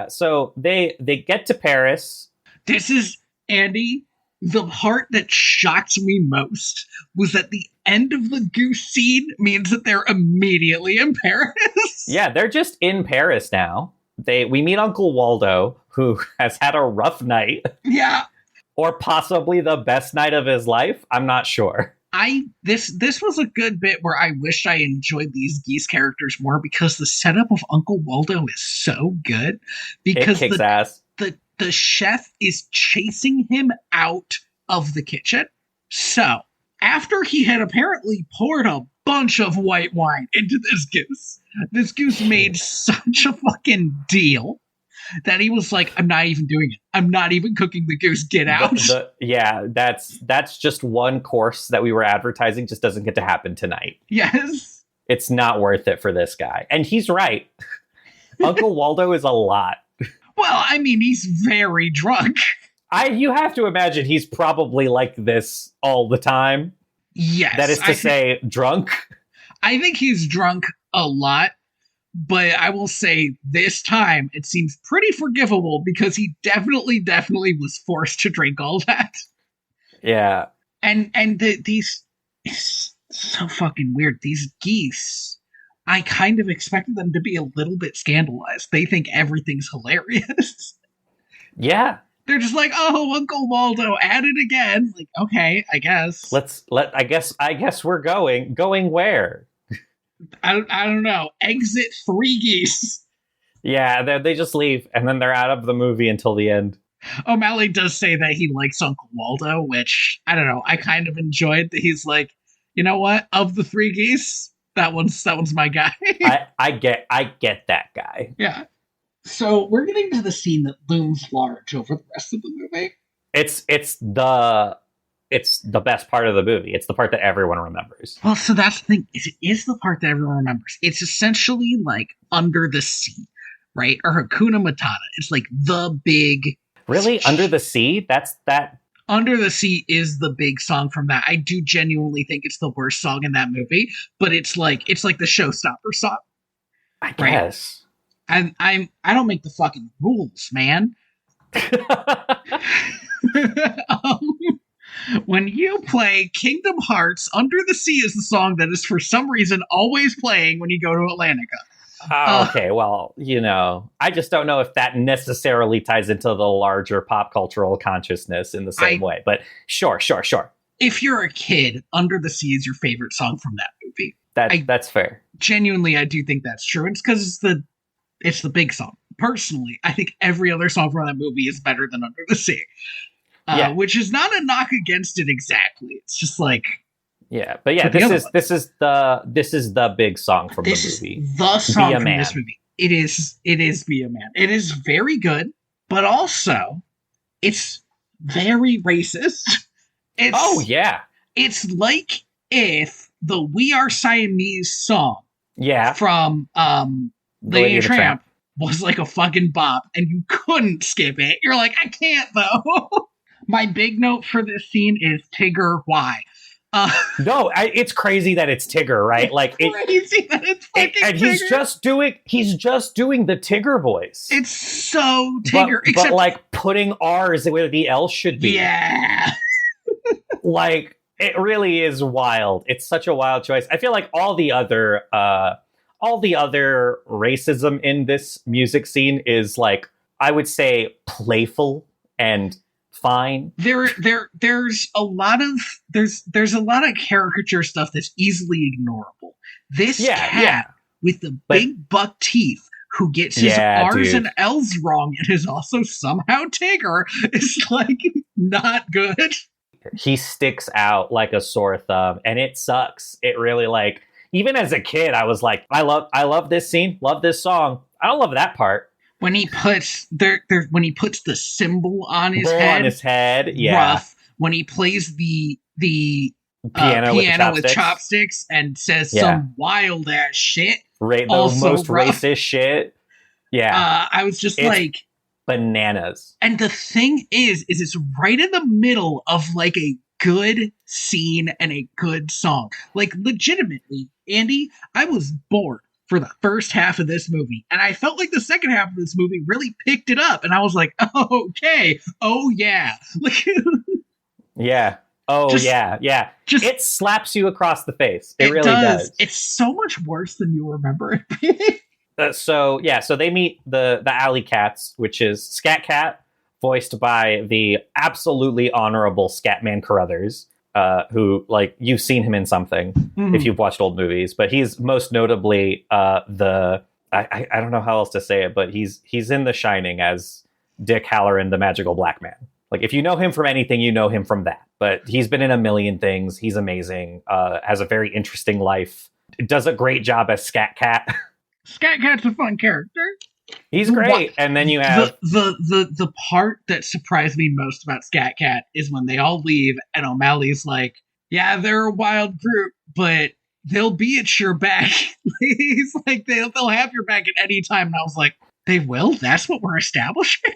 So they get to Paris. This is, Andy, the part that shocked me most was that the end of the goose scene means that they're immediately in Paris. Yeah, they're just in Paris now. We meet Uncle Waldo, who has had a rough night. Yeah. Or possibly the best night of his life. I'm not sure. This was a good bit where I wished I enjoyed these geese characters more, because the setup of Uncle Waldo is so good. Because it kicks ass. The chef is chasing him out of the kitchen. So, after he had apparently poured a bunch of white wine into this goose made such a fucking deal that he was like, I'm not even doing it. I'm not even cooking the goose. Get out. That's just one course that we were advertising just doesn't get to happen tonight. Yes. It's not worth it for this guy. And he's right. Uncle Waldo is a lot. Well, I mean, he's very drunk. You have to imagine he's probably like this all the time. Yes. That is to say, drunk. I think he's drunk a lot, but I will say this time it seems pretty forgivable, because he definitely was forced to drink all that. Yeah. And these, it's so fucking weird. These geese, I kind of expected them to be a little bit scandalized. They think everything's hilarious. Yeah. They're just like, oh, Uncle Waldo at it again. Like, okay, I guess. I guess we're going. Going where? I don't know. Exit 3 geese. Yeah, they just leave, and then they're out of the movie until the end. O'Malley does say that he likes Uncle Waldo, which, I don't know, I kind of enjoyed that he's like, you know what? Of the 3 geese, that one's my guy. I get that guy. Yeah. So we're getting to the scene that looms large over the rest of the movie. It's the best part of the movie. It's the part that everyone remembers. Well, so that's the thing. It is the part that everyone remembers. It's essentially like Under the Sea, right? Or Hakuna Matata. It's like the big Really? Under the Sea? That's that. Under the Sea is the big song from that. I do genuinely think it's the worst song in that movie, but it's like the showstopper song. I Right. guess. I don't make the fucking rules, man. When you play Kingdom Hearts, Under the Sea is the song that is for some reason always playing when you go to Atlantica. Okay, well, I just don't know if that necessarily ties into the larger pop cultural consciousness in the same way. But sure. If you're a kid, Under the Sea is your favorite song from that movie. That's fair. Genuinely, I do think that's true. It's because it's the big song. Personally, I think every other song from that movie is better than Under the Sea. Which is not a knock against it exactly. It's just like, but this is the big song from the movie. The song from this movie. It is Be a Man. It is very good, but also it's very racist. It's like if the We Are Siamese song from Lady and the Tramp was like a fucking bop and you couldn't skip it. You're like, I can't though. My big note for this scene is Tigger, why? No, it's crazy that it's Tigger, right? Like crazy that it's fucking and Tigger. he's just doing the Tigger voice. It's so Tigger, but like putting R's where the L should be. Yeah. Like it really is wild. It's such a wild choice. I feel like all the other racism in this music scene is like, I would say, playful and fine. There's a lot of caricature stuff that's easily ignorable. This cat with the big buck teeth who gets his R's and L's wrong and is also somehow Tigger is like not good. He sticks out like a sore thumb and it sucks. It really, like, even as a kid, I was like, I love this scene, love this song. I don't love that part. When he puts the symbol on his head, rough. When he plays the piano with chopsticks and says some wild ass shit, the most racist shit. Yeah, I was just like bananas. And the thing is it's right in the middle of like a good scene and a good song. Like legitimately, Andy, I was bored for the first half of this movie, and I felt like the second half of this movie really picked it up, and I was like, oh, okay, oh yeah, like, yeah, oh yeah, just it slaps you across the face. It really does. It's so much worse than you remember it being. So they meet the Alley Cats, which is Scat Cat, voiced by the absolutely honorable Scatman Carruthers. Who, like, you've seen him in something if you've watched old movies, but he's most notably I don't know how else to say it, but he's in The Shining as Dick Halloran, the magical black man. Like, if you know him from anything, you know him from that. But he's been in a million things. He's amazing. Has a very interesting life. Does a great job as Scat Cat. Scat Cat's a fun character. He's great. And then you have the part that surprised me most about Scat Cat is when they all leave and O'Malley's like, yeah, they're a wild group, but they'll be at your back. He's like, they'll have your back at any time. And I was like, they will? That's what we're establishing?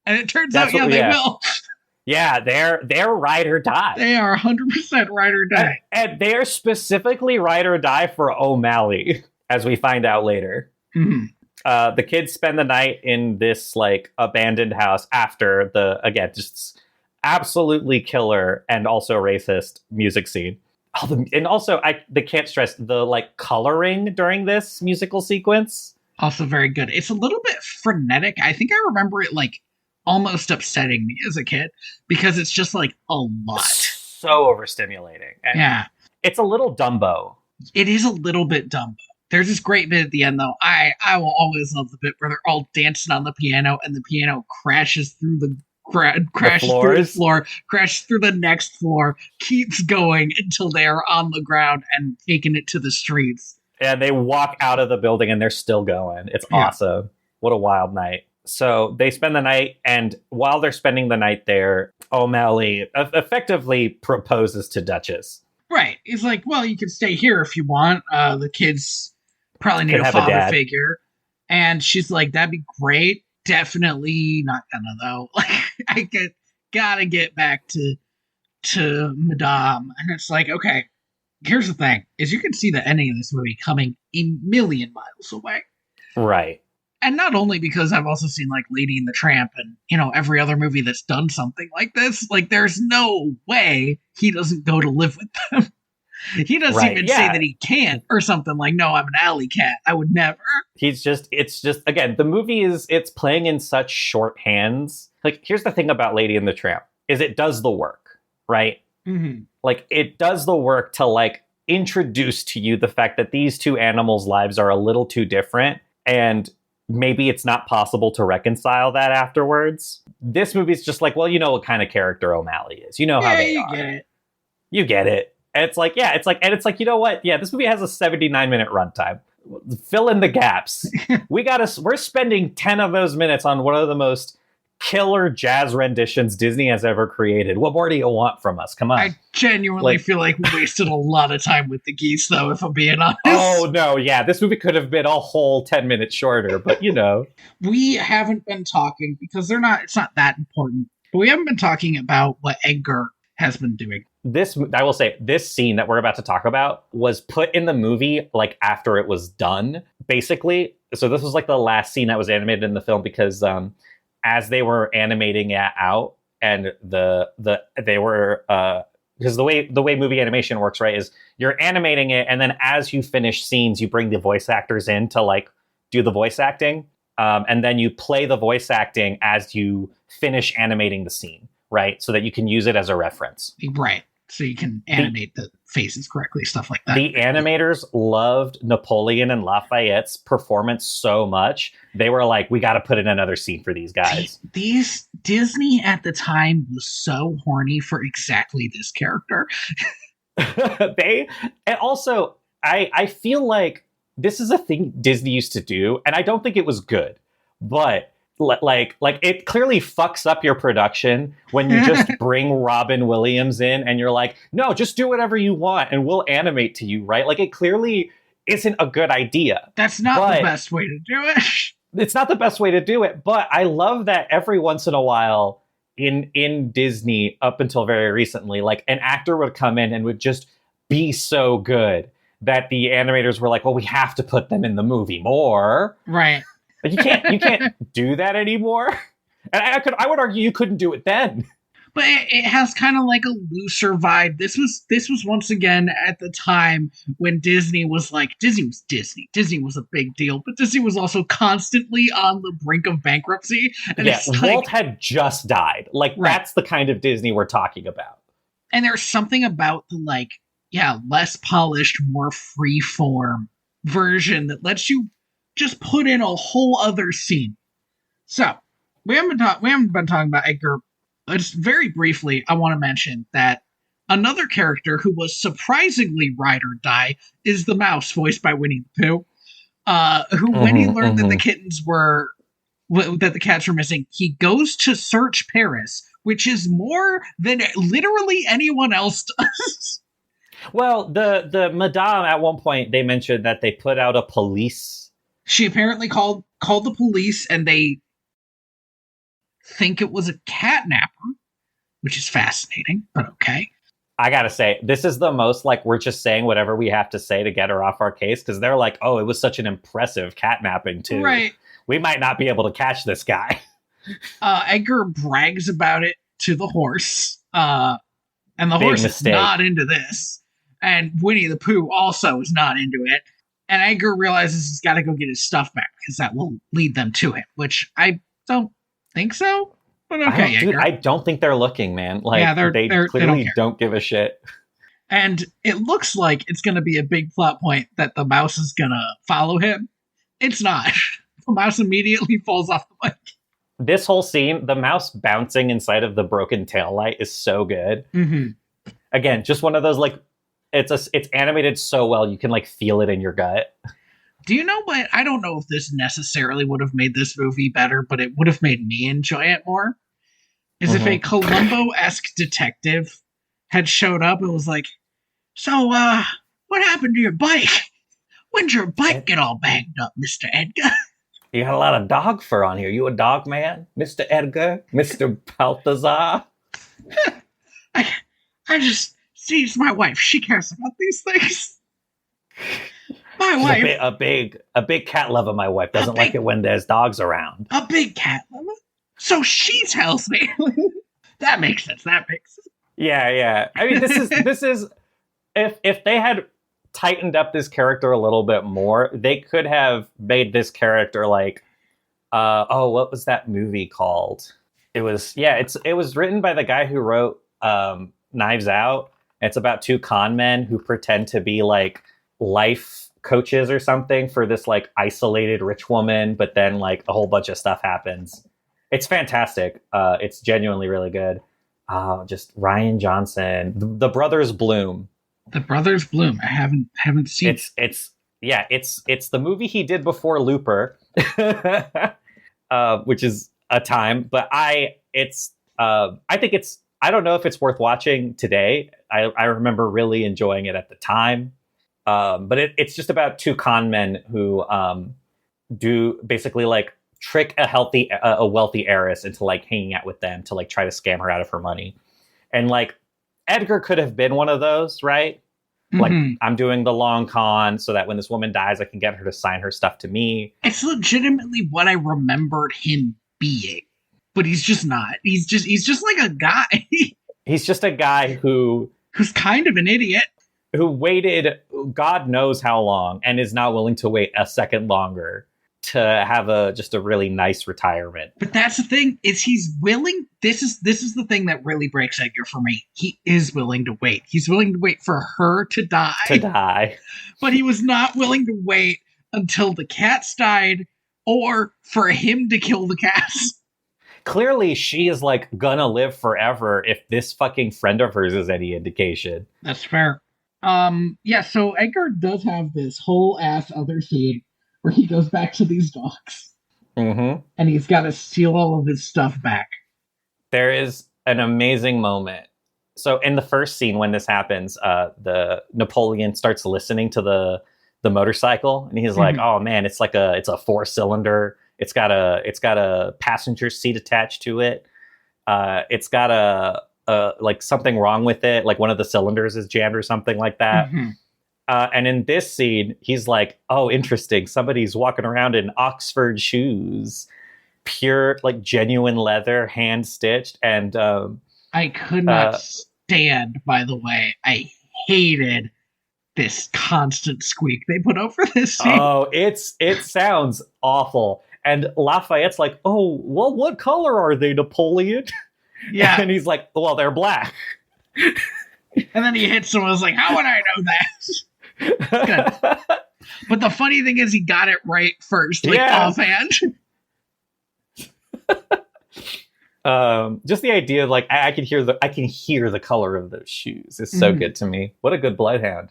And it turns out, they will. Yeah, they're ride or die. They are 100% ride or die. And they're specifically ride or die for O'Malley, as we find out later. Mm-hmm. The kids spend the night in this like abandoned house after just absolutely killer and also racist music scene. And also they can't stress the like coloring during this musical sequence. Also very good. It's a little bit frenetic. I think I remember it like almost upsetting me as a kid because it's just like a lot. So overstimulating. And it's a little Dumbo. It is a little bit Dumbo. There's this great bit at the end, though. I will always love the bit where they're all dancing on the piano, and the piano crashes through the floor, crashes through the next floor, keeps going until they are on the ground and taking it to the streets. And they walk out of the building, and they're still going. It's awesome. What a wild night. So they spend the night, and while they're spending the night there, O'Malley effectively proposes to Duchess. Right. He's like, well, you can stay here if you want. The kids probably need a father figure. And she's like, that'd be great. Definitely not gonna, though. Like, gotta get back to Madame. And it's like, okay, here's the thing, is you can see the ending of this movie coming a million miles away. Right. And not only because I've also seen like Lady and the Tramp and, every other movie that's done something like this. Like, there's no way he doesn't go to live with them. He doesn't even say that he can't or something like, no, I'm an alley cat. I would never. It's just, again, the movie it's playing in such shorthands. Like, here's the thing about Lady and the Tramp, is it does the work, right? Mm-hmm. Like, it does the work to, like, introduce to you the fact that these two animals' lives are a little too different, and maybe it's not possible to reconcile that afterwards. This movie's just like, well, you know what kind of character O'Malley is. You know how they are. Get it. You get it. And it's like, you know what? Yeah, this movie has a 79-minute runtime. Fill in the gaps. We're spending 10 of those minutes on one of the most killer jazz renditions Disney has ever created. What more do you want from us? Come on. I genuinely feel like we wasted a lot of time with the geese, though, if I'm being honest. Oh, no, yeah. This movie could have been a whole 10 minutes shorter, but We haven't been talking, because it's not that important, but we haven't been talking about what Edgar has been doing. I will say, this scene that we're about to talk about was put in the movie, like, after it was done, basically. So this was, like, the last scene that was animated in the film, because, as they were animating it out, and they were because the way movie animation works, right, is you're animating it, and then as you finish scenes, you bring the voice actors in to, like, do the voice acting, and then you play the voice acting as you finish animating the scene, right, so that you can use it as a reference. Right. So you can animate the faces correctly, stuff like that. The animators loved Napoleon and Lafayette's performance so much. They were like, we got to put in another scene for these guys. These Disney at the time was so horny for exactly this character. And also, I feel like this is a thing Disney used to do, and I don't think it was good, but like it clearly fucks up your production when you just bring Robin Williams in and you're like, no, just do whatever you want and we'll animate to you, right? Like, it clearly isn't a good idea. That's not the best way to do it. It's not the best way to do it, but I love that every once in a while in Disney, up until very recently, like, an actor would come in and would just be so good that the animators were like, well, we have to put them in the movie more. Right. Like, you can't do that anymore. And I would argue you couldn't do it then. But it has kind of like a looser vibe. This was once again at the time when Disney was Disney. Disney was a big deal, but Disney was also constantly on the brink of bankruptcy. And yeah, Walt had just died. Like, right. That's the kind of Disney we're talking about. And there's something about the less polished, more free-form version that lets you just put in a whole other scene. So we haven't been talking about Edgar. Just very briefly, I want to mention that another character who was surprisingly ride or die is the mouse, voiced by Winnie the Pooh. Who, when he learned that the cats were missing, he goes to search Paris, which is more than literally anyone else does. Well, the Madame, at one point, they mentioned that they put out a police. She apparently called the police, and they think it was a catnapper, which is fascinating, but okay. I gotta say, this is the most, like, we're just saying whatever we have to say to get her off our case, because they're like, oh, it was such an impressive catnapping, too. Right. We might not be able to catch this guy. Edgar brags about it to the horse, and the horse is not into this. And Winnie the Pooh also is not into it. And Edgar realizes he's got to go get his stuff back, because that will lead them to him, which I don't think so. But okay, Edgar. I don't think they're looking, man. Like, yeah, they clearly don't give a shit. And it looks like it's going to be a big plot point that the mouse is going to follow him. It's not. The mouse immediately falls off the bike. This whole scene, the mouse bouncing inside of the broken taillight is so good. Mm-hmm. Again, just one of those, like, it's animated so well you can, like, feel it in your gut. Do you know what? I don't know if this necessarily would have made this movie better, but it would have made me enjoy it more. Is if a Columbo-esque detective had showed up and was like, so, what happened to your bike? When'd your bike get all banged up, Mr. Edgar? You got a lot of dog fur on here. You a dog man, Mr. Edgar, Mr. Balthazar? I, I just, she's my wife. She cares about these things. My She's wife. a big cat lover. My wife doesn't like it when there's dogs around. A big cat lover? So she tells me. That makes sense. Yeah. I mean, this is if they had tightened up this character a little bit more, they could have made this character like, what was that movie called? It was written by the guy who wrote Knives Out. It's about two con men who pretend to be like life coaches or something for this like isolated rich woman, but then like a whole bunch of stuff happens. It's fantastic. It's genuinely really good. Just Rian Johnson, the Brothers Bloom. The Brothers Bloom. I haven't seen. It's the movie he did before Looper, which is a time. But I think it's. I don't know if it's worth watching today. I remember really enjoying it at the time. But it's just about two con men who do basically like trick a wealthy heiress into like hanging out with them to like try to scam her out of her money. And like Edgar could have been one of those, right? Mm-hmm. Like, I'm doing the long con so that when this woman dies, I can get her to sign her stuff to me. It's legitimately what I remembered him being, but he's just not. He's just like a guy. He's just a guy who's kind of an idiot. Who waited God knows how long and is not willing to wait a second longer to have just a really nice retirement. But that's the thing, is he's willing. This is the thing that really breaks Edgar for me. He is willing to wait. He's willing to wait for her to die. But he was not willing to wait until the cats died or for him to kill the cats. Clearly, she is like gonna live forever if this fucking friend of hers is any indication. That's fair. So Edgar does have this whole ass other scene where he goes back to these dogs. Mm-hmm. And he's got to steal all of his stuff back. There is an amazing moment. So in the first scene when this happens, the Napoleon starts listening to the motorcycle, and he's like, "Oh man, it's a 4-cylinder. It's got a passenger seat attached to it. It's got like something wrong with it, like one of the cylinders is jammed or something like that." Mm-hmm. And in this scene, he's like, "Oh, interesting. Somebody's walking around in Oxford shoes, pure, like genuine leather, hand stitched." And I could not stand. By the way, I hated this constant squeak they put over this scene. Oh, it sounds awful. And Lafayette's like, "Oh, well, what color are they, Napoleon?" Yeah, and he's like, "Well, they're black." And then he hits him and was like, "How would I know that?" Good. But the funny thing is, he got it right first, like offhand. Just the idea of like I can hear the color of those shoes is so good to me. What a good bloodhound.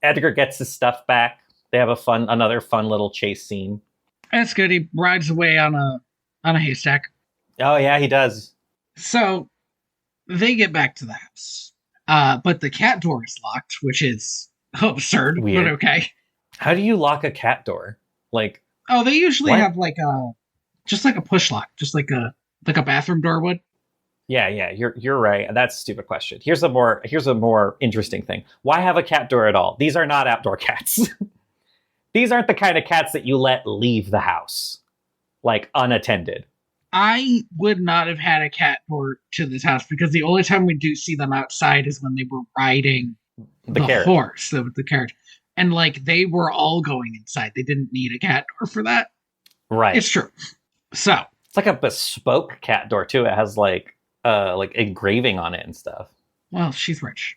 Edgar gets his stuff back. They have another fun little chase scene. That's good. He rides away on a haystack. Oh yeah, he does. So they get back to the house. But the cat door is locked, which is absurd, weird. But okay. How do you lock a cat door? Like, they usually have like a push lock, just like a bathroom door would. Yeah, you're right. That's a stupid question. Here's a more interesting thing. Why have a cat door at all? These are not outdoor cats. These aren't the kind of cats that you let leave the house, like unattended. I would not have had a cat door to this house because the only time we do see them outside is when they were riding the horse, the carriage. And like they were all going inside. They didn't need a cat door for that. Right. It's true. So it's like a bespoke cat door too. It has like engraving on it and stuff. Well, she's rich.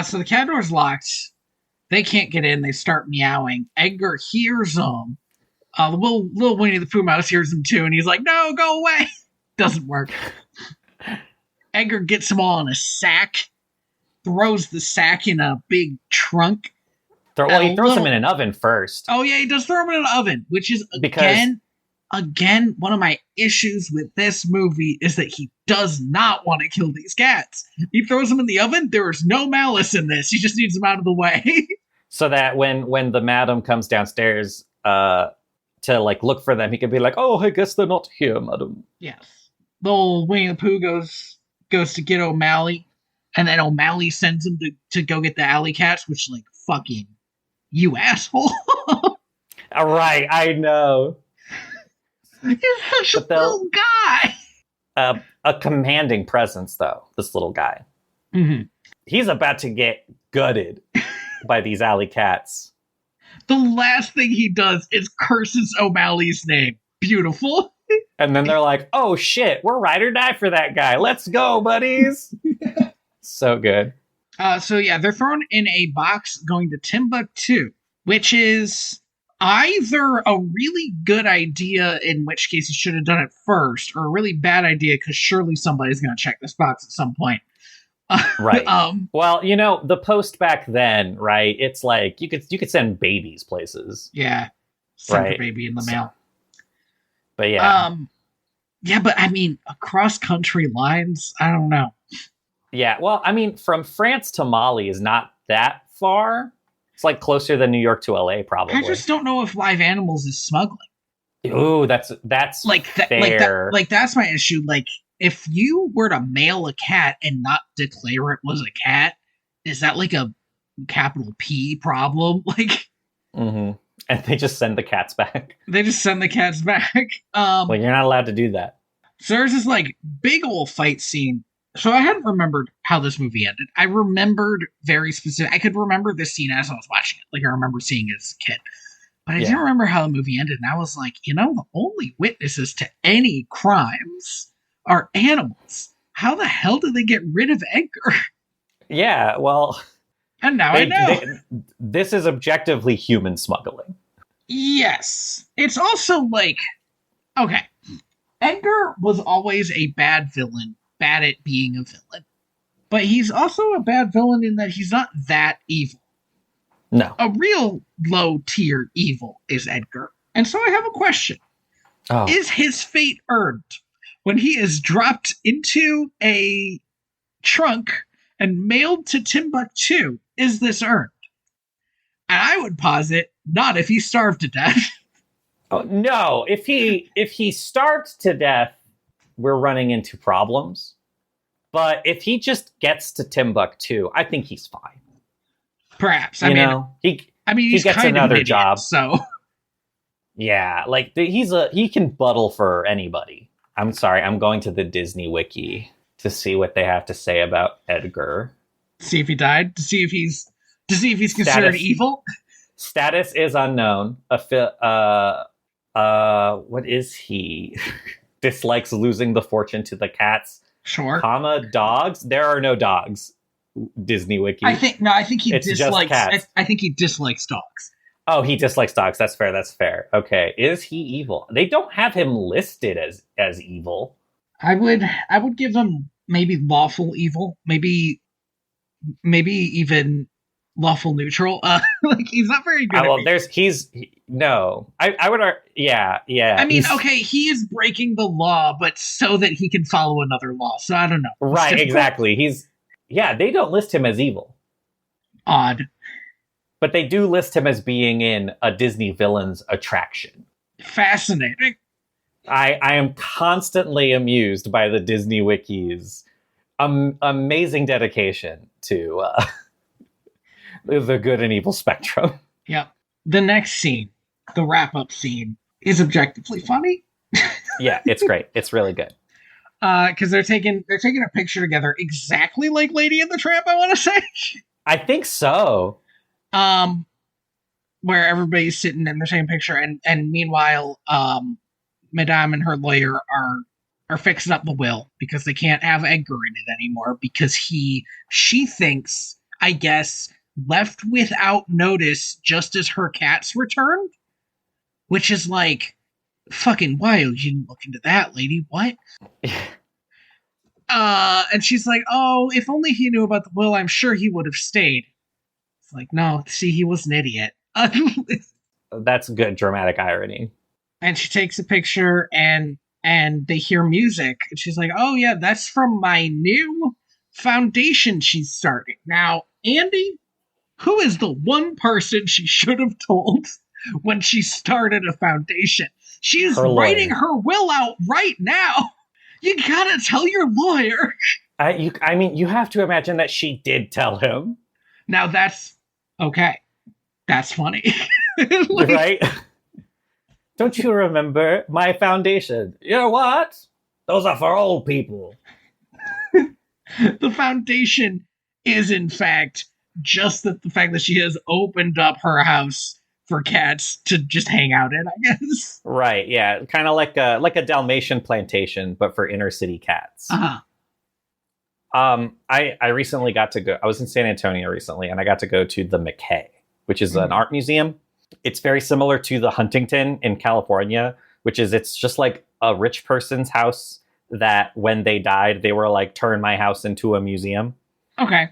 So the cat door's locked. They can't get in. They start meowing. Edgar hears them. Little Winnie the Pooh mouse hears them too, and he's like, "No, go away!" Doesn't work. Edgar gets them all in a sack, throws the sack in a big trunk. He throws them in an oven first. Oh yeah, he does throw them in an oven, which is again one of my issues with this movie is that he does not want to kill these cats. He throws them in the oven. There is no malice in this. He just needs them out of the way. So that when the madam comes downstairs, to like look for them, he could be like, "Oh, I guess they're not here, madam." Yes. The old Winnie the Pooh goes to get O'Malley, and then O'Malley sends him to go get the alley cats, which like fucking you asshole. All right, I know. He's such a little guy. A commanding presence, though. This little guy. Mm-hmm. He's about to get gutted by these alley cats. The last thing he does is curses O'Malley's name. Beautiful. And then they're like, "Oh shit, we're ride or die for that guy. Let's go, buddies." So good. So yeah, they're thrown in a box going to Timbuktu, which is either a really good idea, in which case you should have done it first, or a really bad idea because surely somebody's going to check this box at some point. Right. Well, you know, the post back then, right? It's like you could send babies places. Yeah. Send right. a baby in the mail. But yeah. Yeah, but I mean, across country lines, I don't know. Yeah, well, I mean, from France to Mali is not that far. It's like closer than New York to LA, probably. I just don't know if live animals is smuggling. Ooh, that's like fair. Like that's my issue. Like, if you were to mail a cat and not declare it was a cat, is that like a capital P problem? Like, mm-hmm. And they just send the cats back. They just send the cats back. Well, you're not allowed to do that. So there's this like big old fight scene. So I hadn't remembered how this movie ended. I remembered very specific. I could remember this scene as I was watching it. Like, I remember seeing it as a kid. But I didn't remember how the movie ended. And I was like, you know, the only witnesses to any crimes are animals. How the hell did they get rid of Edgar? Yeah, well... And now I know. This is objectively human smuggling. Yes. It's also like... Okay. Edgar was always a bad villain. Bad at being a villain. But he's also a bad villain in that he's not that evil. No. A real low-tier evil is Edgar. And so I have a question. Oh. Is his fate earned when he is dropped into a trunk and mailed to Timbuktu? Is this earned? And I would posit, not if he starved to death. Oh, no. If he starved to death, we're running into problems. But if he just gets to Timbuktu, I think he's fine. Perhaps. He he's gets kind another of idiot, job. So yeah, like he can buttle for anybody. I'm sorry, I'm going to the Disney Wiki to see what they have to say about Edgar. See if he died. To see if he's considered evil. Status is unknown. What is he? Dislikes losing the fortune to the cats. Sure. Dogs. There are no dogs. Disney Wiki. I think he dislikes cats. I think he dislikes dogs. Oh, he dislikes dogs. That's fair. Okay. Is he evil? They don't have him listed as evil. I would give him maybe lawful evil. Maybe even lawful neutral. Like, he's not very good. No. I would. Yeah. I mean, okay, he is breaking the law, but so that he can follow another law. So I don't know. Right. Exactly. They don't list him as evil. Odd. But they do list him as being in a Disney villain's attraction. Fascinating. I am constantly amused by the Disney Wiki's amazing dedication to the good and evil spectrum. Yep. The next scene, the wrap-up scene, is objectively funny. Yeah, it's great. It's really good. Because they're taking a picture together exactly like Lady and the Tramp, I want to say. I think so. Where everybody's sitting in the same picture, and meanwhile, Madame and her lawyer are fixing up the will because they can't have Edgar in it anymore because she thinks, I guess, left without notice just as her cats returned, which is like fucking wild. You didn't look into that, lady. What? And she's like, oh, if only he knew about the will, I'm sure he would have stayed. It's like, no, see, he was an idiot. That's good dramatic irony. And she takes a picture and they hear music. And she's like, oh yeah, that's from my new foundation she's starting. Now, Andy, who is the one person she should have told when she started a foundation. She's writing her will out right now. You gotta tell your lawyer. I mean, you have to imagine that she did tell him. Now that's okay. That's funny. Right? Don't you remember my foundation? You know what? Those are for old people. The foundation is, in fact, just the fact that she has opened up her house for cats to just hang out in, I guess. Right, yeah. Kind of like a Dalmatian plantation, but for inner city cats. Uh-huh. I recently got to go. I was in San Antonio recently, and I got to go to the McKay, which is an art museum. It's very similar to the Huntington in California, which is it's just like a rich person's house that when they died, they were like, turn my house into a museum. Okay.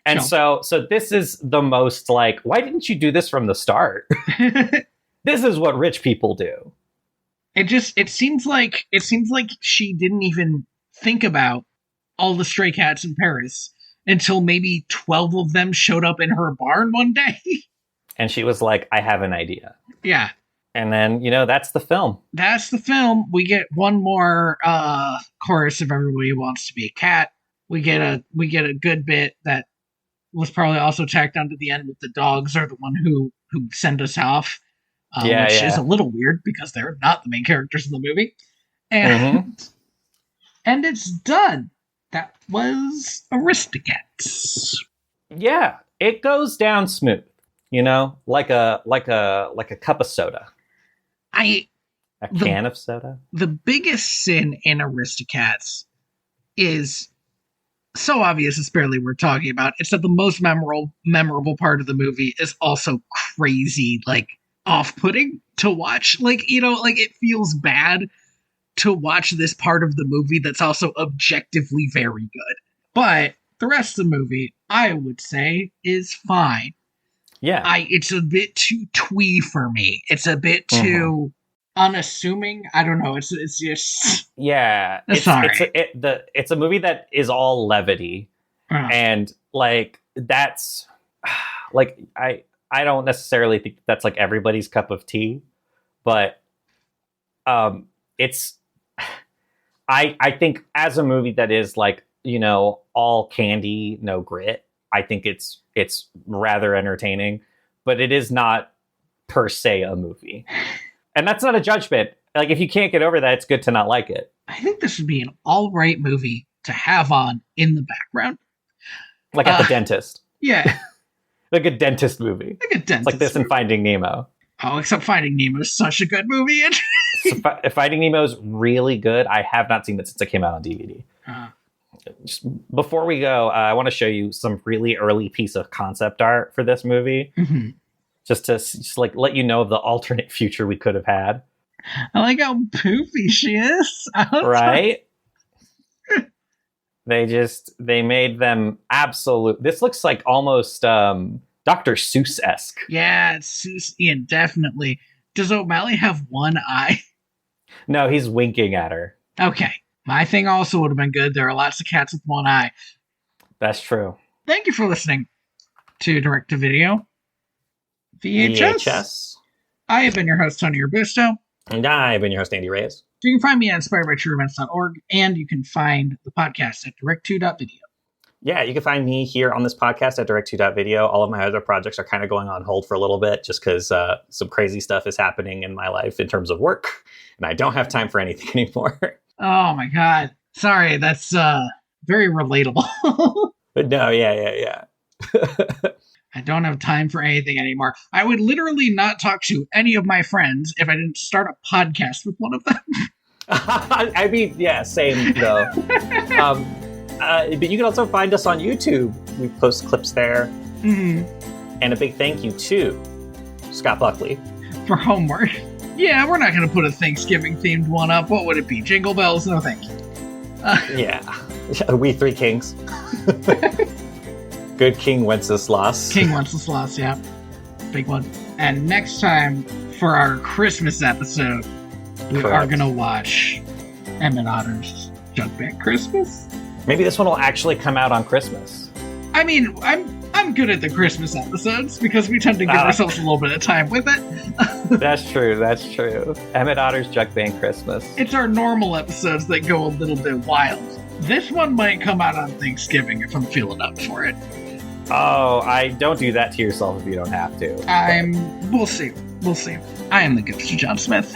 And so this is the most like, why didn't you do this from the start? This is what rich people do. It seems like she didn't even think about all the stray cats in Paris until maybe 12 of them showed up in her barn one day. And she was like, I have an idea. Yeah. And then, that's the film. That's the film. We get one more chorus of Everybody Wants to Be a Cat. We get a good bit that was probably also tacked onto the end with the dogs are the one who send us off. Which is a little weird because they're not the main characters in the movie. And and it's done. That was Aristocats. Yeah, it goes down smooth, like a cup of soda. A can of soda. The biggest sin in Aristocats is so obvious it's barely worth talking about. It's that the most memorable part of the movie is also crazy, like off-putting to watch. Like, it feels bad to watch this part of the movie that's also objectively very good. But the rest of the movie, I would say, is fine. Yeah. It's a bit too twee for me. It's a bit too unassuming. I don't know. It's just... Yeah. It's a movie that is all levity. And, like, that's... Like, I don't necessarily think that's, like, everybody's cup of tea. But it's... I think as a movie that is, like, all candy, no grit, I think it's rather entertaining, but it is not per se a movie. And that's not a judgment. Like, if you can't get over that, it's good to not like it. I think this would be an all right movie to have on in the background. Like at the dentist. Yeah. Like a dentist movie. Like a dentist like this movie. in Finding Nemo. Oh, except Finding Nemo is such a good movie. Finding Nemo is really good. I have not seen it since it came out on DVD. Just before we go, I want to show you some really early piece of concept art for this movie. Mm-hmm. Just to like let you know the alternate future we could have had. I like how poofy she is. Right? They made them absolute. This looks like almost Dr. Seuss-esque. Yeah, it's Seuss-ian, definitely. Does O'Malley have one eye? No, he's winking at her. Okay. My thing also would have been good. There are lots of cats with one eye. That's true. Thank you for listening to Direct to Video VHS. I have been your host, Tony Robusto. And I have been your host, Andy Reyes. You can find me at inspiredbytrueevents.org, and you can find the podcast at direct2.video. Yeah, you can find me here on this podcast at direct2.video. All of my other projects are kind of going on hold for a little bit just because some crazy stuff is happening in my life in terms of work, and I don't have time for anything anymore. Oh my god. Sorry, that's very relatable. But no, yeah. I don't have time for anything anymore. I would literally not talk to any of my friends if I didn't start a podcast with one of them. I mean, yeah, same though. But you can also find us on YouTube. We post clips there. Mm-hmm. And a big thank you to Scott Buckley for homework. Yeah, we're not going to put a Thanksgiving-themed one up. What would it be? Jingle bells? No, thank you. Yeah. We Three Kings. Good King Wenceslas. King Wenceslas, yeah. Big one. And next time, for our Christmas episode, we are going to watch Emmett Otter's Jug Band Christmas. Maybe this one will actually come out on Christmas. I mean, I'm I'm good at the Christmas episodes because we tend to give ourselves a little bit of time with it. That's true. Emmett Otter's Jug Band Christmas. It's our normal episodes that go a little bit wild. This one might come out on Thanksgiving if I'm feeling up for it. Oh, I don't do that to yourself if you don't have to. We'll see. I am the ghost of John Smith.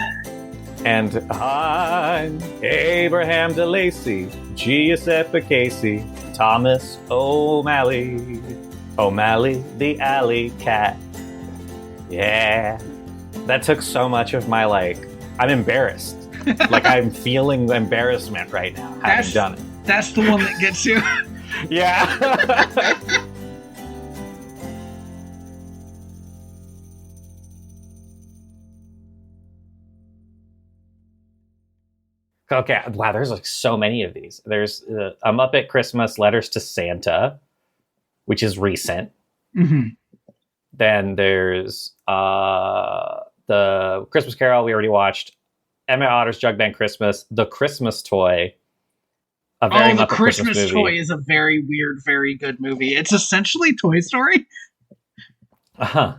And I'm Abraham DeLacy, Giuseppe Casey, Thomas O'Malley the alley cat. Yeah. That took so much of my, I'm embarrassed. I'm feeling embarrassment right now, having done it. That's the one that gets you. Yeah. Okay, wow, there's so many of these. There's A Muppet Christmas, Letters to Santa, which is recent. Mm-hmm. Then there's the Christmas Carol we already watched, Emmett Otter's Jug Band Christmas, The Christmas Toy. The Christmas Toy is a very weird, very good movie. It's essentially Toy Story. Uh-huh.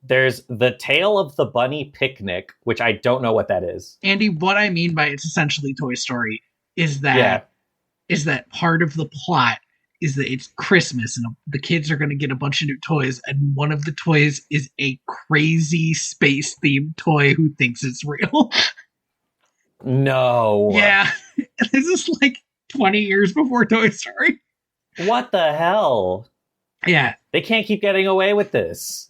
There's The Tale of the Bunny Picnic, which I don't know what that is. Andy, what I mean by it's essentially Toy Story is that part of the plot is that it's Christmas and the kids are going to get a bunch of new toys, and one of the toys is a crazy space-themed toy who thinks it's real. No. Yeah. This is 20 years before Toy Story. What the hell? Yeah. They can't keep getting away with this.